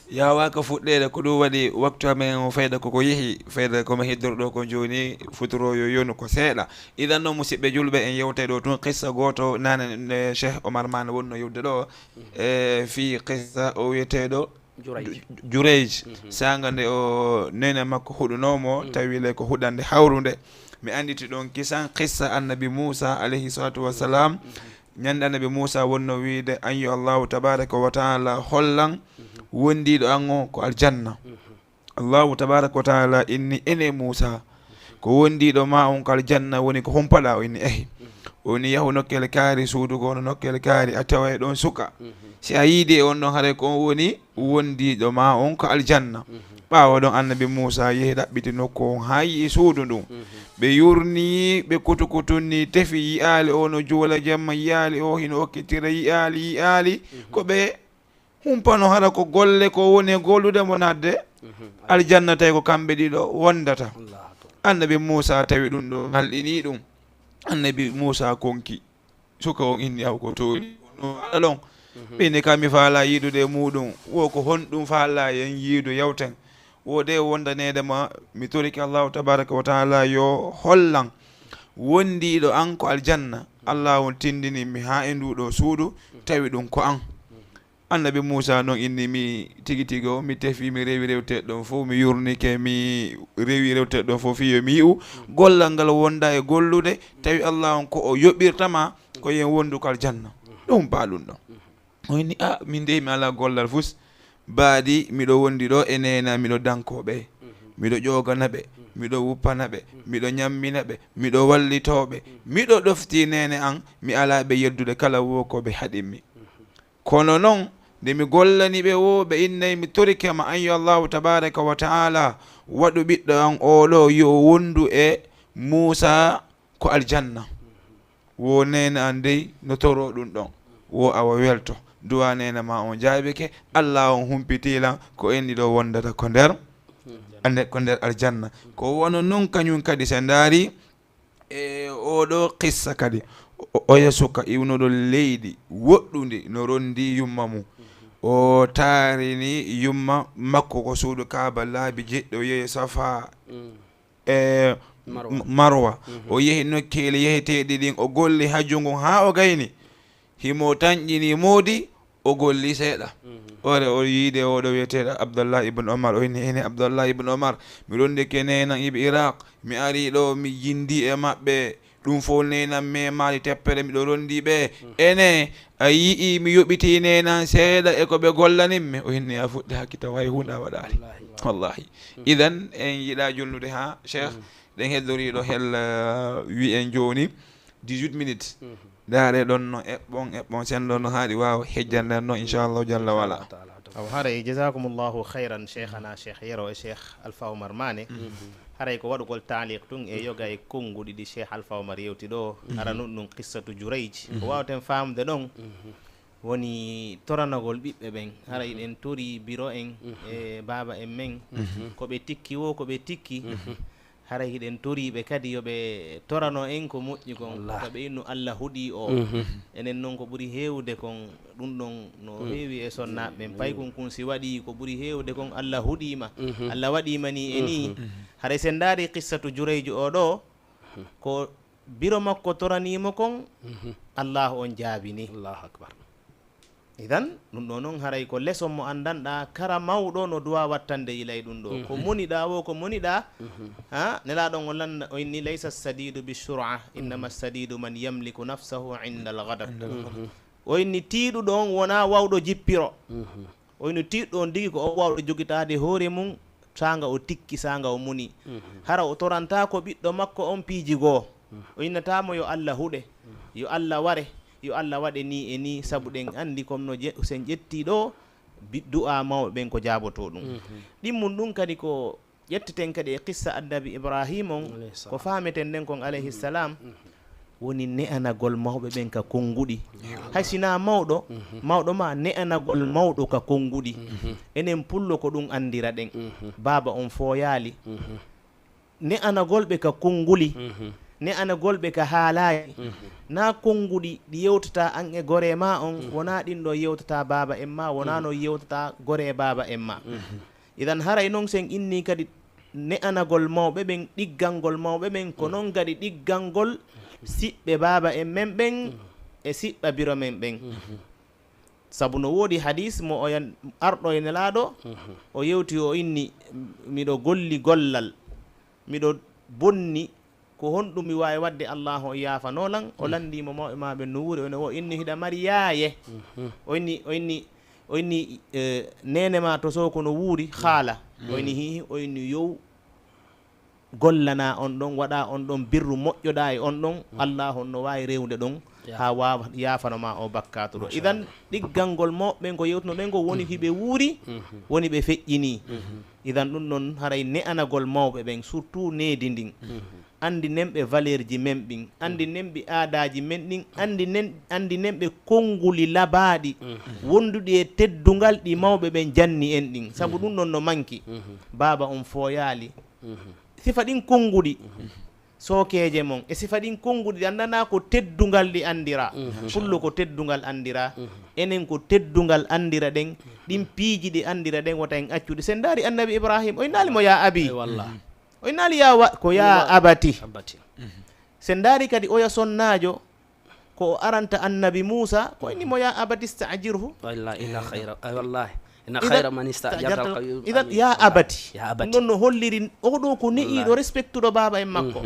Speaker 2: yawaka fuɗɗede ko ɗum waɗi waktu amen fayda koko yeehi fayda komi heddorɗo ko joni futoroyo yonu ko seeɗa idan noon musidɓe julɓe en yewte ɗo tun qissa goto nane cheikh omar mane wonno yewde ɗo e fi qissa o wiyeteɗo Jurayj sanga nde o nene makko huɗunomo tawile ko huɗande hawrude mi anditi ɗon kisan qissa annabi Moussa alayhi salatu wassalam ñande annabi Moussa wonno wiide anyo allahu tabaraka wa taala hollan wondiɗo an o ko aljanna allahu tabaraka wa taala inni ene Moussa ko wondiɗo ma on ko aljanna woni ko humpaɗa o inni ehi woni yahu nokkele kaari suudugo no nokkele kaari a tawa e ɗon suka si a yiidi e on ɗon haɗa ko on woni wondiɗo ma on ko aljanna ɓawa ɗon annabi Moussa yehi ɗaɓɓiti nokku on ha yii suudu ndun ɓe yurni ɓe kutukutunni tefi yiyali o no juula jamma yiyali o hino okkitira yiyali ko ɓe humpano haɗa ko golle ko woni e gollude mo nadde aljanna tawi ko kamɓe ɗiɗo wondata annabi Moussa tawi ɗum ɗo halɗini ɗum annabi Moussa konki suka on inni aw ko tooni no aɗa ɗon ɓini kam mi faala yiidude muɗum wo ko honɗum faala yen yiidu yawten wode wondanedema mi toriki allahu tabaraka wa taala yo hollan wondiɗo an ko aljanna allah on tindini mi ha e nduɗo suudu tawi ɗum ko an annabi Moussa noon inni mi tigi tigo mi tefi mi rewi rewteɗo ɗon fof mi yurnike mi rewi rewteɗo ɗon fof fiyo mi yi'u gollal ngal wonda e gollude tawi allah on ko o yoɓɓirtama ko yen wondu ko aljanna ɗum mbaɗum ɗon o inni a min de mi ala gollal fus baadi miɗo wondi ɗo e nena miɗo dankoɓe miɗo ƴogana ɓe miɗo wuppana ɓe miɗo ñammina ɓe miɗo wallitoɓe miɗo ɗofti nene an mi ala ɓe yeddude kala wo ko ɓe haɗinmi kono noon nde mi gollani ɓe wo ɓe innayi mi torikema anyo allahu tabaraka wa taala waɗu ɓiɗɗo an oɗo yo wondu e Moussa ko aljanna wo nena an dey no toro ɗum ɗon wo awa welto duwa nena ma on jaabike allah on humpitilan ko enni ɗo wondata ko nder ko nder aljanna ko wono noon kañum kadi se ndaari e oɗo qissa kadi oya suka iwnuɗo leydi woɗɗundi no rondi yumma mum o taarini yumma makko ko suudu kaaba laabi jeɗɗo yehi safa e marwa o yehi nokkele yeheteɗi ɗin o golli hajju ngun ha o gayni himo tañƴini moodi o golli seeɗa ore o yiide oɗo wiyeteɗo Abdallah ibn Omar o inni ene Abdallah ibn Omar mi rondike nenan iɓe Iraq mi ari ɗo mi jindi e maɓɓe ɗum fof nenan memali teppere miɗo rondi ɓe ene a yii mi yoɓiti nenan seeɗa e ko ɓe gollaninmi o inni a fuɗɗi hakkita way hunde a waɗali wallahi idan en yiiɗa jonnude ha cheikh ɗen heddoriɗo hel wi en joni 18 minutes daare ɗon no eɓɓon senɗon no haaɗi wawa hejjanden noon inchallahu jalla wala
Speaker 3: aw haray jasakumullahu hayran cheikhana cheikh yero e cheikh Alpha Oumar Mané haray ko waɗugol taaliq tun e yoga e konnguɗi ɗi cheikh Alpha Oumar yewti ɗo ara nun ɗum qissatu Jurayj ko wawten famde ɗon woni toranagol ɓiɓɓe ɓen haray ɗen tori biro en e baba en men koɓe tikki wo koɓe tikki hara hiɗen toriɓe kadi yoɓe torano en ko moƴƴi kon to ɓe innu Allah huuɗi o enen noon ko ɓuuri hewde kon ɗum ɗon no heewi e sonnaɓe ɓen pay kun si waɗi ko ɓuuri hewde kon Allah huuɗima Allah waɗima ni e ni haɗa sen daari qissatu Jurayju o ɗo ko biro makko toranimo kon Allah on jaabini Allahu akbar idan ɗum ɗo noon haray ko leson mo andanɗa kara mawɗo no duwa wattande ilay ɗum ɗo ko moniɗa wo ko moniɗa ha nelaɗon o lanna o inni laysa sadidu bisura innama sadidu man yamliku nafsahu inda algadab o inni tiiɗuɗo on wona wawɗo jippiro o inni tiiɗɗo on digi ko o wawɗo jogitade hoore mum sanga o tikki sanga o muni hara o toranta ko ɓiɗɗo makko on piiji goo o innatamo yo Allah huuɗe yo Allah ware yo Allah waɗe ni e ni sabu ɗen andi comme no sen ƴetti ɗo du'a mawɓe ɓen ko jaaboto ɗum ɗimmum ɗum kadi ko ƴetteten kadi e qissa annabi Ibrahim on ko fameten nden kon alayhi salam woni ne'anagol mawɓe ɓen ka konguɗi hay sina mawɗo ma ne'anagol mawɗo ka konguɗi enen pullo ko ɗum andira ɗen baba on fooyaali ne'anagol ɓe ka konguli ne'anagol ɓe ka haalayi na konguɗi ɗi yewtata an e gore ma on wona ɗin ɗo yewtata baba en ma wona no yewtata gore baba en ma idan haray noon sen inni kadi ne'anagol mawɓe ɓen ɗiggangol mawɓe ɓen ko noon kadi ɗiggangol siɓɓe baba en men ɓen e siɓɓa biro men ɓen sabu no woodi hadis mo oyan arɗo e nelaɗo o yewti o inni miɗo golli gollal miɗo bonni ko honɗum mi wawi wadde Allah o yaafanolan o landimo mawɓe maɓe no wuuri o inni hiɗa mari yaaye o inni nene ma to sow kono wuuri haala o inni hihi o inni yow gollana on ɗon waɗa on ɗon birru moƴƴoɗa e on ɗon Allah on no wawi rewde ɗon ha wawa yafanoma o bakkatu ɗo idan ɗiggangol mawɓe ko yewtuno ɓen ko woni hiɓe wuuri woni ɓe feƴƴini idan ɗum noon haray ne'anagol mawɓe ɓen surtout needi ndin andi nemɓe valeur ji men ɓin andi nemɓe aadaji men ɗin andi nemɓe konnguli labaɗi wonduɗi e teddungal ɗi mawɓe ɓen janni en ɗin saabu ɗum ɗon no manki baba on fooyaali sifa ɗin konnguɗi sookeje mon e sifa ɗin konnguɗi ɗi andana ko teddungal ɗi andira pullo ko teddungal andira enen ko teddungal andira ɗen ɗin piiji ɗi andira ɗen wota en accuɗi sen daari annabi Ibrahim o naali mo ya abi o naali ko ya abati sen daari kadi oya sonnajo ko aranta annabi Musa ko inni mo ya abati istajirhu idan ya abati ɗum no holliri oɗo ko ne'iɗo respectuɗo baba en makko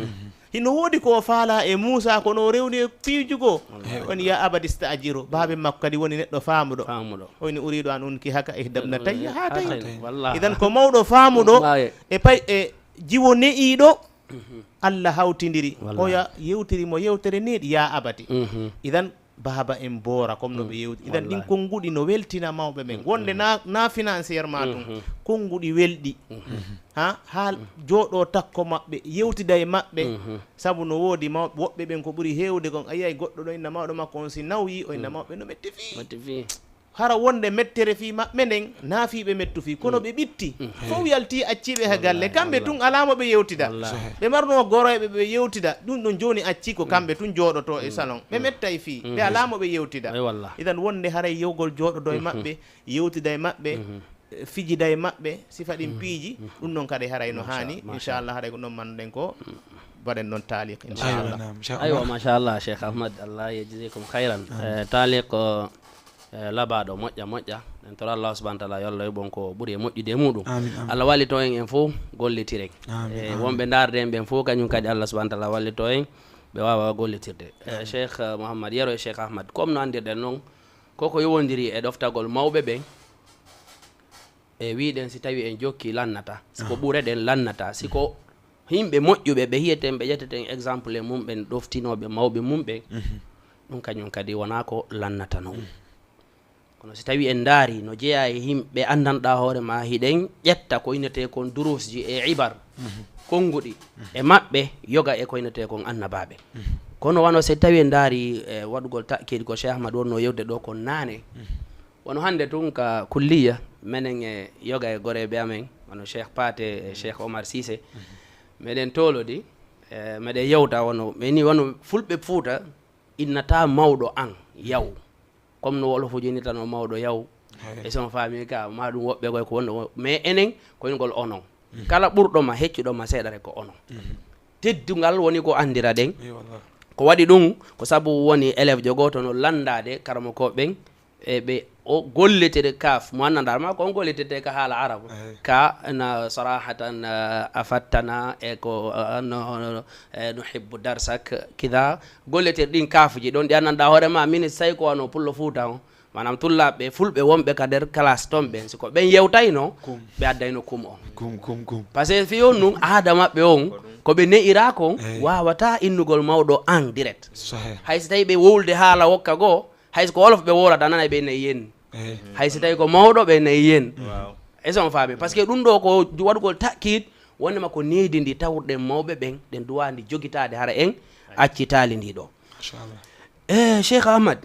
Speaker 3: hino woodi ko faala e Musa kono rewni e piijugo woni ya abadi stajiru baabe makko kadi woni neɗɗo faamuɗo woni uriɗo an unki haka ihdabna tayya ha tayi idan ko mawɗo faamuɗo e pay e jiwo ne'iɗo Allah hawtidiri oya yewtirimo yewtere neeɗi ya abati idan baba en boora comme no ɓe yewti idan ɗin konnguɗi no weltina mawɓe ɓen wonde na financiére ma tum konnguɗi welɗi ha jooɗo takko maɓɓe yewtida e maɓɓe sabu no woodi mawɓe woɓɓe ɓen ko ɓuri heewde kon a yiyay goɗɗo ɗo inna mawɗo makko on si nawyi o inna mawɓe no metti fi hara wonde mettere fi maɓɓe nden naafiɓe mettu fi kono ɓe ɓitti fof yalti acciɓe ha galle kamɓe tun alamo ɓe yewtida ɓe marno goroyɓe ɓe yewtida ɗum ɗon joni acci ko kamɓe tun jooɗoto e salon ɓe mettay fi ɓe alamo ɓe yewtida idan wonde haray yewgol jooɗoɗo e maɓɓe yewtida e maɓɓe fijida e maɓɓe sifa ɗin piiji ɗum noon kadi haray no hani inchallah haray ko ɗon manɗen ko baɗen noon taliq inchallah
Speaker 4: aywa machallah Cheikh Ahmad Allah yejzikum hayran taliq labaɗo moƴƴa en tora Allah subhanahu wa ta'ala yalla bon ko ɓuuri e moƴƴude e muɗum Allah wallito en fof gollitiren e wonɓe darden ɓen fof kañum kadi Allah subhanahu wa ta'ala wallito en ɓe wawa gollitirde Cheikh Mouhammad Yero e Cheikh Ahmad comme no andirɗen noon koko yowodiri e ɗoftagol mawɓe ɓen e wiɗen si tawi en jokki lannata siko ɓuureɗen lannata siko yimɓe moƴƴuɓe ɓe hiyeten ɓe ƴetteten exemple e mumɓen ɗoftinoɓe mawɓe mumɓen ɗum kañum kadi wona ko lannata noon kono si tawi en daari no jeeya e yimɓe andanɗa hoore ma hiɗen ƴetta ko innete kon durusji e ibar konnguɗi e maɓɓe yoga e ko innete kon annabaɓe kono wano si tawi en daari waɗugol takkidi ko Cheikh Ahmad wonno yewde ɗo kon naane wono hannde tun ka kulliya menen e yoga e goreɓe amen wono Cheikh Paté e Cheikh Omar Cissé meɗen tolodi meɗen yewta wono meni wono fulɓe Fuuta innata mawɗo an yaw comme no wolofuji ni tan o mawɗo yaw e son faami ka ma ɗum woɓɓe koy ko wonɗo mais enen koyngol onon kala ɓurɗoma heccuɗoma seeɗare ko onon teddungal woni ko andira ɗen ko waɗi ɗum ko sabu woni élève jo goto no landade karamo ko ɓen e ɓe o golletede kaf mo annandar ma ko on golletede ka haala arabu ka na sarahatan afattana e ko nuhibbu darsak kida golletede ɗin kafuji ɗon ɗi annanda hoorema min tawi ko wano pullo Fuuta o manam tullaɓe fulɓe wonɓe ka nder classe ton ɓen siko ɓen yewtayno ɓe addayno kum on par ce que fiyon num aada maɓɓe on koɓe ne'ira kon wawata innugol mawɗo an direct hayso tawi ɓe wowlde haala wokka goo hayso ko wolof ɓe worata nana ɓe nayi yen hayso tawi ko mawɗo ɓe nayi yen est ce on faami par ce que ɗum ɗo ko waɗugol takkid wondema ko needi ndi tawɗen mawɓe ɓen ɗen duwandi jogitade hara en accitali ndi ɗo Cheikh Ahmad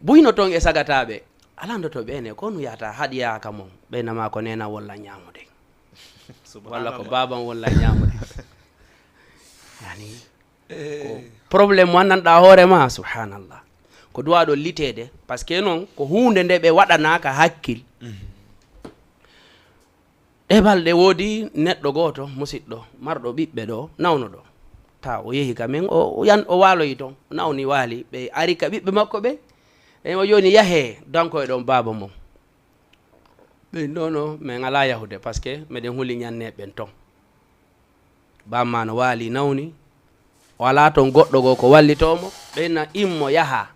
Speaker 4: buyno toon e sagataɓe alandoto ɓene ko nu yata haɗiyaka mon ɓeynama ko nena walla ñamude walla ko baban walla ñamude yani ko probléme mo annanɗa hoorema subhanallah ko duwaɗo litede par ce que noon ko hunde nde ɓe waɗanaka hakkil ɗe balɗe woodi neɗɗo goto musidɗo marɗo ɓiɓɓe ɗo nawno ɗo ta o yeehi ka men o waloyi toon nawni waali ɓe ari ka ɓiɓɓe makko ɓe o joni yahe danko e ɗon baba mum ɓe nono min ala yahude par ce que meɗen huli ñanneɓen ton bamma no waali nawni o ala toon goɗɗo goo ko wallitomo ɓeyna immo yaha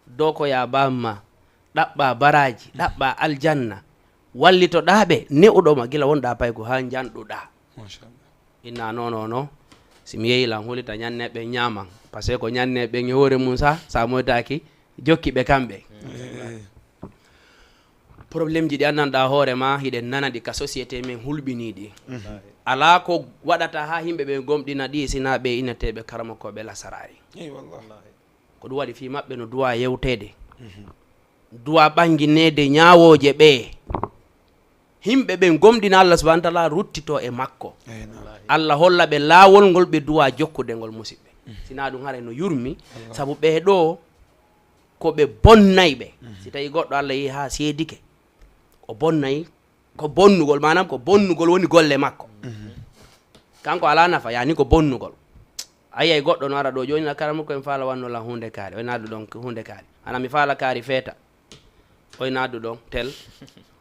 Speaker 4: dow ko ya bamma ɗaɓɓa baraji ɗaɓɓa aljanna wallitoɗaɓe ne'uɗoma gila wonɗa pay ko ha janɗuɗa inna nonono simi yehilan hulita ñanneɓe ñaman par ce que ko ñanneɓen e hoore mum sa moytaki jokkiɓe kamɓe probléme ji ɗi annanɗa hoore ma hiɗen nana ɗi ka société men hulɓiniɗi ala ko waɗata ha yimɓe ɓe gomɗina ɗi sina ɓe inneteɓe karamakoɓe lasarari ko ɗum waɗi fi maɓɓe no duwa yewtede duwa ɓanginede ñawoje ɓe yimɓe ɓen gomɗina Allah subahana taala ruttito e makko Allah holla ɓe laawol ngol ɓe duwa jokkude ngol musidɓe sina ɗum haray no yurmi saabu ɓe ɗo ko ɓe bonnay ɓe si tawi goɗɗo Allah yehi ha seedike o bonnayi ko bonnugol manam ko bonnugol woni golle makko kanko ala nafa yani ko bonnugol ayiyay goɗɗo no ara ɗo joni karama koye faala wannolan hunde kaari o naddu ɗon hunde kaari ana mi faala kaari feeta oye naddu ɗon tel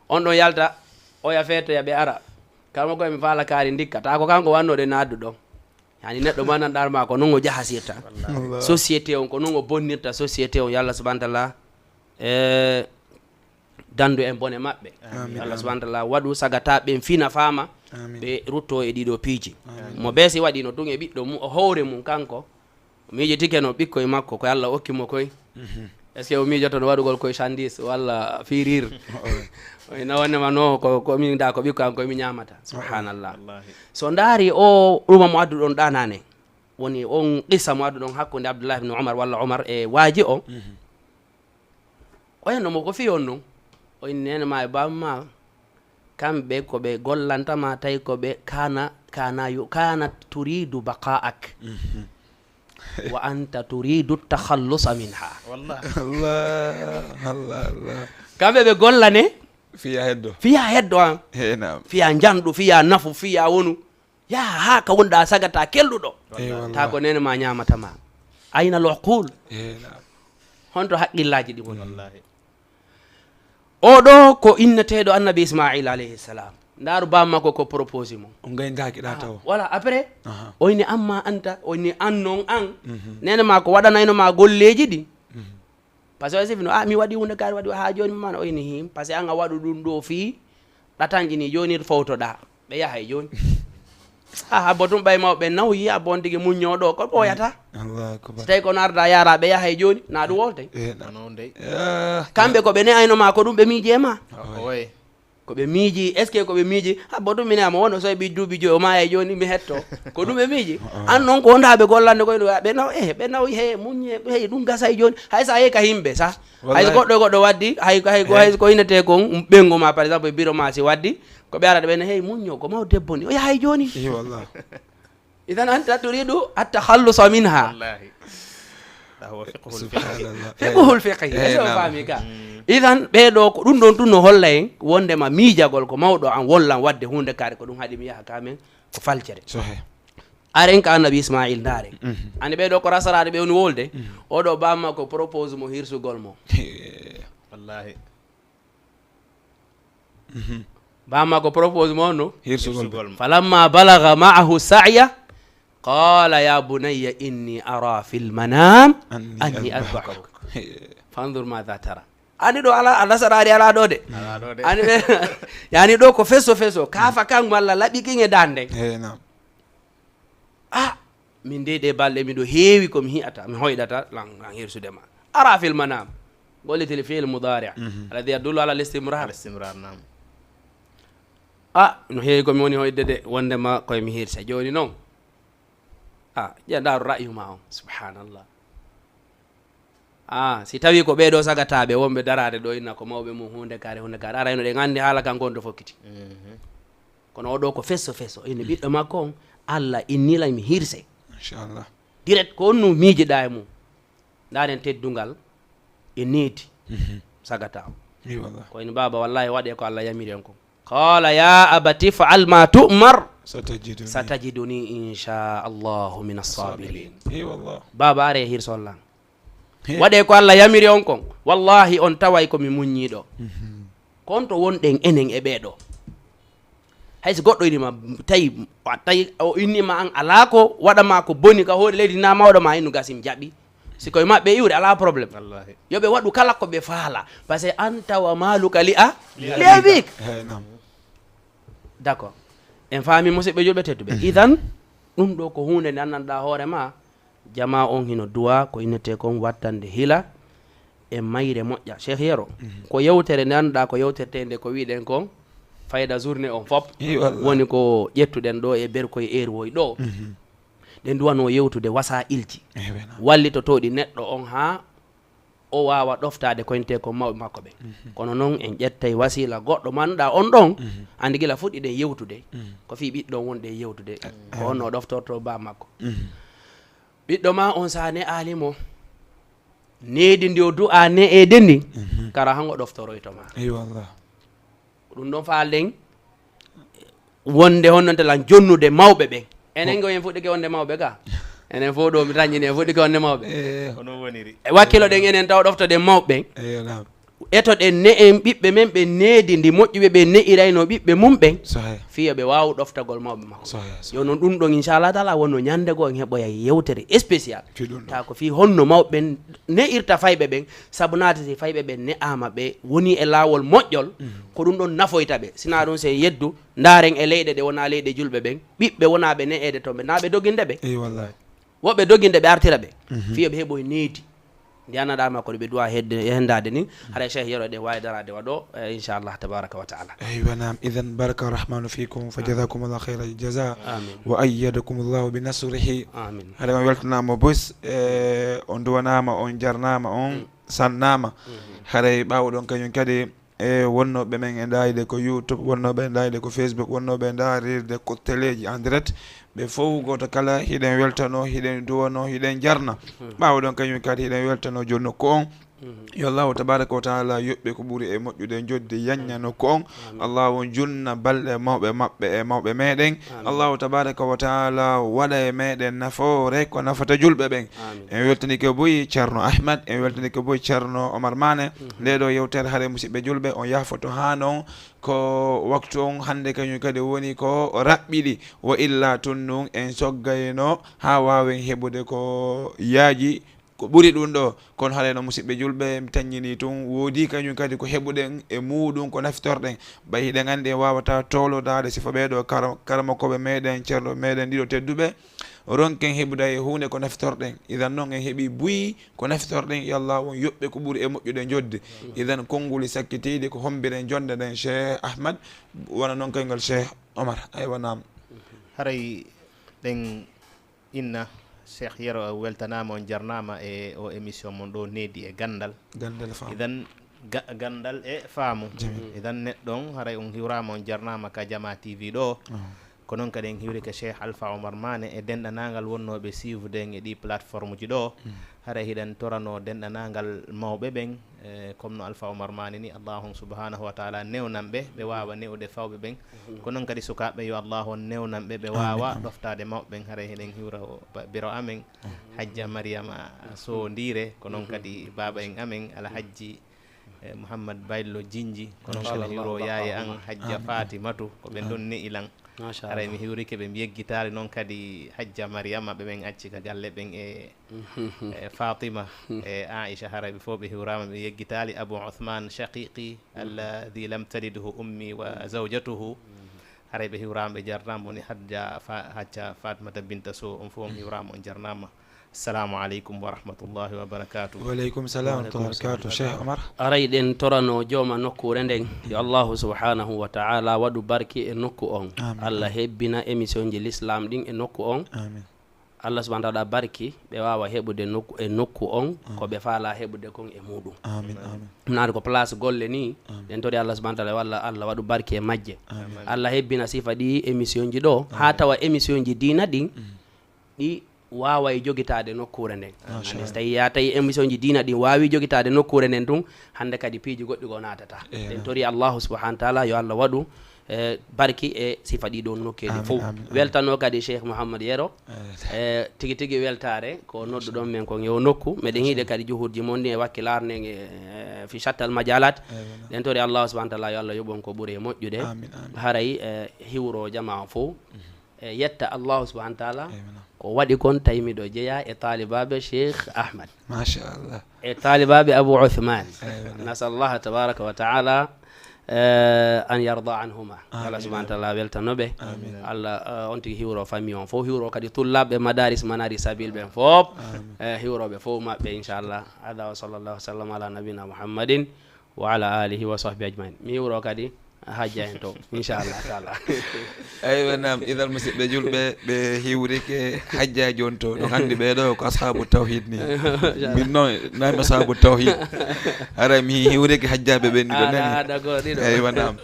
Speaker 4: on ɗon yalta oya feetoya ɓe ara karama koye mi faala kaari dikka ta ko kanko wannoɗe naddu ɗon yani neɗɗo mo annanɗa ma ko noon o jahasirta société on ko noon o bonnirta société on yo Allah subahana taala dandu en bone maɓɓe yo Allah subahana taala waɗu sagata ɓen fina faama ɓe rutto e ɗiɗo piiji mo beesi waɗino ɗum e ɓiɗɗo mum o howre mum kanko o miijitike no ɓikkoye makko koye Allah okkimo koye est ce que o miijoto no waɗugol koye chandis walla firir no wonnema no ko min da ko ɓikko an koye mi ñamata subhanallah so ndaari o ɗuma mo addu ɗon ɗanane woni on qissa mo addu ɗon hakkude Abdoullah ibn Umar walla Umar e waaji o o henno mo ko fiyon ɗum o innenema e bamma kamɓe koɓe gollantama tawi koɓe kana turidu baqa'ak wa anta turidu takhallusa minha kamɓe ɓe gollane fiya heddo an fiya janɗu fiya nafu fiya wonu yaha ha ka wonɗa sagata kelluɗo ta ko nene ma ñamatama ayna loqul honto haqqillaji ɗi woni oɗo ko inneteɗo annabi Ismail alayhi salam ndaru bammakko ko propose mum
Speaker 2: on gayndakiɗa taw
Speaker 4: voilà après oyni amma anta oyni annon an nene ma ko waɗanayno ma golleji ɗi par ce que sifino mi waɗi hunde kaari waɗi ha joni mana oyni him par ce que an a waɗu ɗum ɗo fi ɗatanƴini joni fawtoɗa ɓe yahay joni ha botum ɓay mawɓe nawyi a bon tigui muññoɗo ko ɓoyata so tawi kono arda yara ɓe yahay joni na ɗum wolte kamɓe koɓe ne'aynoma ko ɗum ɓe miiji e ma koɓe miiji est ce que koɓe miiji ha botum minema wono so ɓi duuɓi joyi o maya e joni mi hetto ko ɗum ɓe miiji an noon ko wondaɓe gollande koye ɓe naw ɓe nawi he muñe hey ɗum gasa e joni hay sa yehi ka yimɓe sa hayso goɗɗo e goɗɗo waddi hay ko innete kon ɓengu ma par exemple e bureau ma si waddi ko ɓe arata ɓene hey muñño ko maw debbo ni o yahay joni idan anta turidu attahallusa minha fiqhul fiqhi eso faami ka idan ɓeɗo ko ɗum ɗon tun no holla en wondema miijagol ko mawɗo an wollan wadde hunde kaari ko ɗum haɗi mi yaha kamen ko falcere aren ka annabi Ismail ndaare ande ɓeɗo ko rasaraɗe ɓe woni wolde oɗo bamma ko propose mo hirsugol mo
Speaker 3: wallahi
Speaker 4: bama ko propose mo no
Speaker 2: hirsugol
Speaker 4: falamma balagha ma'ahu sa'ya qala ya bunayya inni ara fil manam anni adbahuk fanzur madha tara ani do ala sarari ala do de ani yani do ko feso kafa kan walla labi kinge dande
Speaker 2: nam
Speaker 4: min de balle mi do heewi ko mi hiata mi hoydata lan hirsude ma ara fil manam golletel fi'l mudari' alladhi yadullu ala al-istimrar
Speaker 3: nam
Speaker 4: no heewi ko mi woni hoyde de wondema koye mi hirsa joni noon ƴeɗaru ra'yu ma on subhanallah si tawi ko ɓeɗo sagataɓe wonɓe darade ɗo inna ko mawɓe mum hunde kare arayno ɗe gandi haala kan gonɗo fokkiti kono oɗo ko fesso ene ɓiɗɗo makko on Allah innila mi hirse
Speaker 2: inchallah
Speaker 4: direct ko onno miijiɗa e mum ndanen teddungal e needi sagata o koyni baba wallahi waɗe ko Allah yamiri en ko qala ya abati fa'al ma tu'mar satajiduni inchallahu min as-sabirin baba are hirsollan waɗe ko Allah yamiri on kon wallahi on taway komi muññiɗo kon to wonɗen enen e ɓeeɗo hayso goɗɗo inima tawi o innima an ala ko waɗama ko boni ka hoore leydi na mawɗo ma innu gasim jaɓi sikoye maɓɓe iwre ala probléme yoɓe waɗu kala ko ɓe faala par ce que anta wa maluka li abik d' accord en faami musidɓe julɓe tedduɓe idan ɗum ɗo ko hunde nde anndanɗa hoore ma jama on hino duwa ko innete kon wattande hila e mayre moƴƴa cheikh yero ko yewtere nde annduɗa ko yewtertede ko wiɗen kon fayda journée on fop woni ko ƴettuɗen ɗo e berkoye heure woy ɗo ɗe duwano yewtude wasa ilji wallitotoɗi neɗɗo on ha o wawa ɗoftade koynte ko mawɓe makko ɓe kono noon en ƴettay wasila goɗɗo manɗa on ɗon andi gila fuɗɗi ɗen yewtude ko fi ɓiɗɗo wonde yewtude ko onno ɗoftorto ba makko ɓiɗɗo ma on sa ne alimo needi ndi o du'a ne e denni kara hango ɗoftoroytoma ɗum ɗon falden wonde honnontelan jonnude mawɓe ɓen enen go en fuɗɗike wonde mawɓe ga enen fo ɗo mi taññini en fuɗɗike wonde mawɓe
Speaker 3: hono woniri
Speaker 4: wakkilo ɗen enen taw ɗoftoɗen mawɓe ɓen etoɗen ne en ɓiɓɓe men ɓe needi ndi moƴƴuɓe ɓe ne'irayno ɓiɓɓe mum ɓen fiya ɓe wawa ɗoftagol mawɓe makko yo noon ɗum ɗon inchallah taala wonno ñande goo en heɓoya yewtere spécial ta ko fi honno mawɓe ɓen ne'irta fayɓe ɓen saabu natati fayɓe ɓen ne'ama ɓe woni e lawol moƴƴol ko ɗum ɗon nafoyta ɓe sina ɗum se yeddu ndaren e leyɗe ɗe wona leyɗe julɓe ɓen ɓiɓɓe wonaɓe ne'ede toon ɓe naɓe doginde ɓe woɓɓe doginde ɓe artira ɓe fiya ɓe heɓoye needi ndi annaɗama kono ɓe duwa hendade ni haɗa cheikh yero ɗe wawi darade waɗo inchallah tabaraka wa taala
Speaker 2: aywa nam idan baraka rahmanu fikum fa jazakum llah khayra jaza wa ayyadakum llahu bi nasrihi
Speaker 4: amin
Speaker 2: haɗa on weltanama bos on duwanama on jarnama on sannama haɗay ɓawɗon kañum kadi e wonnoɓe men e dayde ko youtube wonnoɓe e dayde ko facebook wonnoɓe e darirde ko téléji en direct ɓe fof goto kala hiɗen weltano hiɗen duwano hiɗen jarna ɓawɗon kañum kadi hiɗen weltano joni nokku on yo allahu tabaraka wa taala yoɓɓe ko ɓuuri e moƴƴude jodde yanña nokku on allahu junna balɗe mawɓe maɓɓe e mawɓe meɗen allahu tabaraka wa taala waɗa e meɗen nafoore ko nafata julɓe ɓen en weltani ko boyi ceerno ahmad en weltani ko boyi ceerno omar mane nde ɗo yewtere haare musidɓe julɓe on yafoto ha noon ko waktu on hande kañum kadi woni ko raɓɓiɗi wa illa tun nun en soggayno ha wawen heɓude ko yaaji ko ɓuri ɗum ɗo kono haɗeno musidɓe julɓe mi taññini tun woodi kañum kadi ko heɓuɗen e muɗum ko naftorɗen ɓay hiɗen andi en wawata tolodade sifa ɓeɗo karamakoɓe meɗen ceerɗo meɗen ɗiɗo tedduɓe ronken heɓuda e hunde ko naftorɗen idan noon en heeɓi buyi ko naftorɗen yo allah won yoɓɓe ko ɓuuri e moƴƴude jodde idan konnguli sakkitiɗi ko hombiren jonde ɗen cheikh ahmad wona noon kayngol cheikh omar aywa nam
Speaker 3: haray ɗen inna cheikh yero weltanama on jarnama e o émission mon ɗo needi e gandal
Speaker 2: faamu
Speaker 3: idan gandal e faamu idan neɗɗon haray on hiwrama on jarnama ka jama tv ɗo ko noon kadi en hiwri ko cheikh alpha omar mane e denɗanagal wonnoɓe suivre den e ɗi plateforme ji ɗo haray hiɗen torano denɗanagal mawɓe ɓen comme no alpha omar mane ni allahu subhanahu wa taala newnanɓe ɓe wawa newde fawɓe ɓen ko noon kadi sukaɓe yo allahu on newnanɓe ɓe wawa ɗoftade mawɓe ɓen haray hiɗen hiwra biro amen hajja mariama so ndire ko noon kadi baba en amen alhajji mouhammad baylo jinji ko noon
Speaker 4: Masha
Speaker 3: kadi
Speaker 4: Allah,
Speaker 3: hiwro yaye an
Speaker 4: Allahumma.
Speaker 3: hajja fatimatu ko ɓe donni ilan
Speaker 4: Masha
Speaker 3: aray
Speaker 4: Allah.
Speaker 3: mi hiwrike ɓe mi yeggitali noon kadi hajja mariama ɓe ɓen acci ka galle ɓen e fatima e aicha haraɓe fof ɓe hiwrama ɓe yeggitali abou ouhmane shaqiqi alladi lam talidhu ummi wa zawjatuhu haray ɓe hiwrama ɓe jarnama woni hajja fatimata binta sow on fof mi hiwrama on jarnama. assalamu aleykum wa rahmatullahi wa barakatuh.
Speaker 2: waleykum salam wa barakatuh. Cheikh Omar,
Speaker 4: aray ɗen torano jooma nokkure nden yo allahu subhanahu wa taala waɗu barki e nokku on. Allah hebbina émission ji l'islam ɗin e nokku on.
Speaker 2: amin.
Speaker 4: Allah subhanahu wa taala barki ɓe wawa heɓude nokku on ko ɓe faala heɓude kon e muɗum.
Speaker 2: amin amin.
Speaker 4: naade ko place golle ni ɗen tori Allah subhanahu wa taala walla Allah waɗu barki e majje. Allah hebbina sifa ɗi émission ji ɗo ha tawa émission ji dina ɗin ɗi wawa e jogitade nokkure nden. so tawi ya tawi émission ji dina ɗin wawi jogitade nokkure nden tun hande kadi piiji goɗɗi go natata. ɗen tori Allahu subhanahu wa taala yo Allah waɗu barki e sifa ɗiɗo nokkeji fof. weltano kadi Cheikh Mouhammad Yero tigi tigi weltare ko nodduɗon men kon yo nokku meɗen hiiɗe kadi juhudji mon ni e wakkilar nden fi chattal majalat. ɗen tori Allah subhanahu wa taala yo Allah yoɓon ko ɓuuri e moƴƴude haray hiwro jama fof yetta Allah subhanahu wa taala ko waɗi kon tawi miɗo jeeya e talibaɓe Cheikh Ahmad
Speaker 2: machallah
Speaker 4: e talibaɓe Abou Ouhmane. nasallah tabaraka wa taala an yarda anhuma. Allah subhanahu wa taala weltanoɓe. Allah on tigi hiwro famille on fof hiwro kadi tullaɓe madaris manari sabil ɓen fof hiwroɓe fof maɓɓe inchallah. hada wa sallallahu sallam ala nabina muhammadin wa ala alihi wa sahbi ajmain. mi hiwro kadi hajja hen to inchallah taala.
Speaker 2: eywa nam idal musidɓe julɓe ɓe hiwrike hajjaji on to ɗo handi ɓeɗo ko ashabu tawhid ni min noon nami ashabu tawhid ara mi hiwrike hajjaɓe ɓen ɗiɗo nani. eywa nam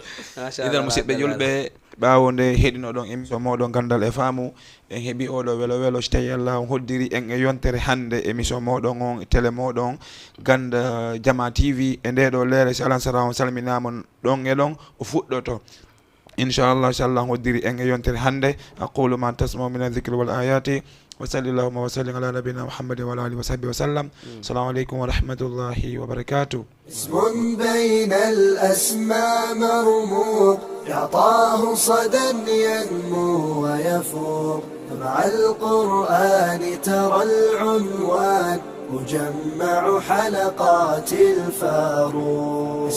Speaker 2: idal musidɓe julɓe ɓawo nde heɗino ɗon émission moɗon gandal e faamu en heeɓi oɗo welo welo so tawi Allah on hoddiri en e yontere hande émission moɗon on télé moɗon ganda Jama TV e nde ɗo leere so alansara on salminama ɗon e ɗon o fuɗɗoto inchallah so Allah hoddiri en e yontere hande. aqulu ma tasmau min adhicri wal ayati wa salli llahuma wa sallim ala nabina muhammadin wa ala alihi wa sahbihi wa sallam. assalamu aleykum wa rahmatullahi wa barakatuh.
Speaker 1: اسم بين الأسماء مرموق يعطاه صدى ينمو ويفوق. مع القرآن ترى العنوان مجمع حلقات الفاروق.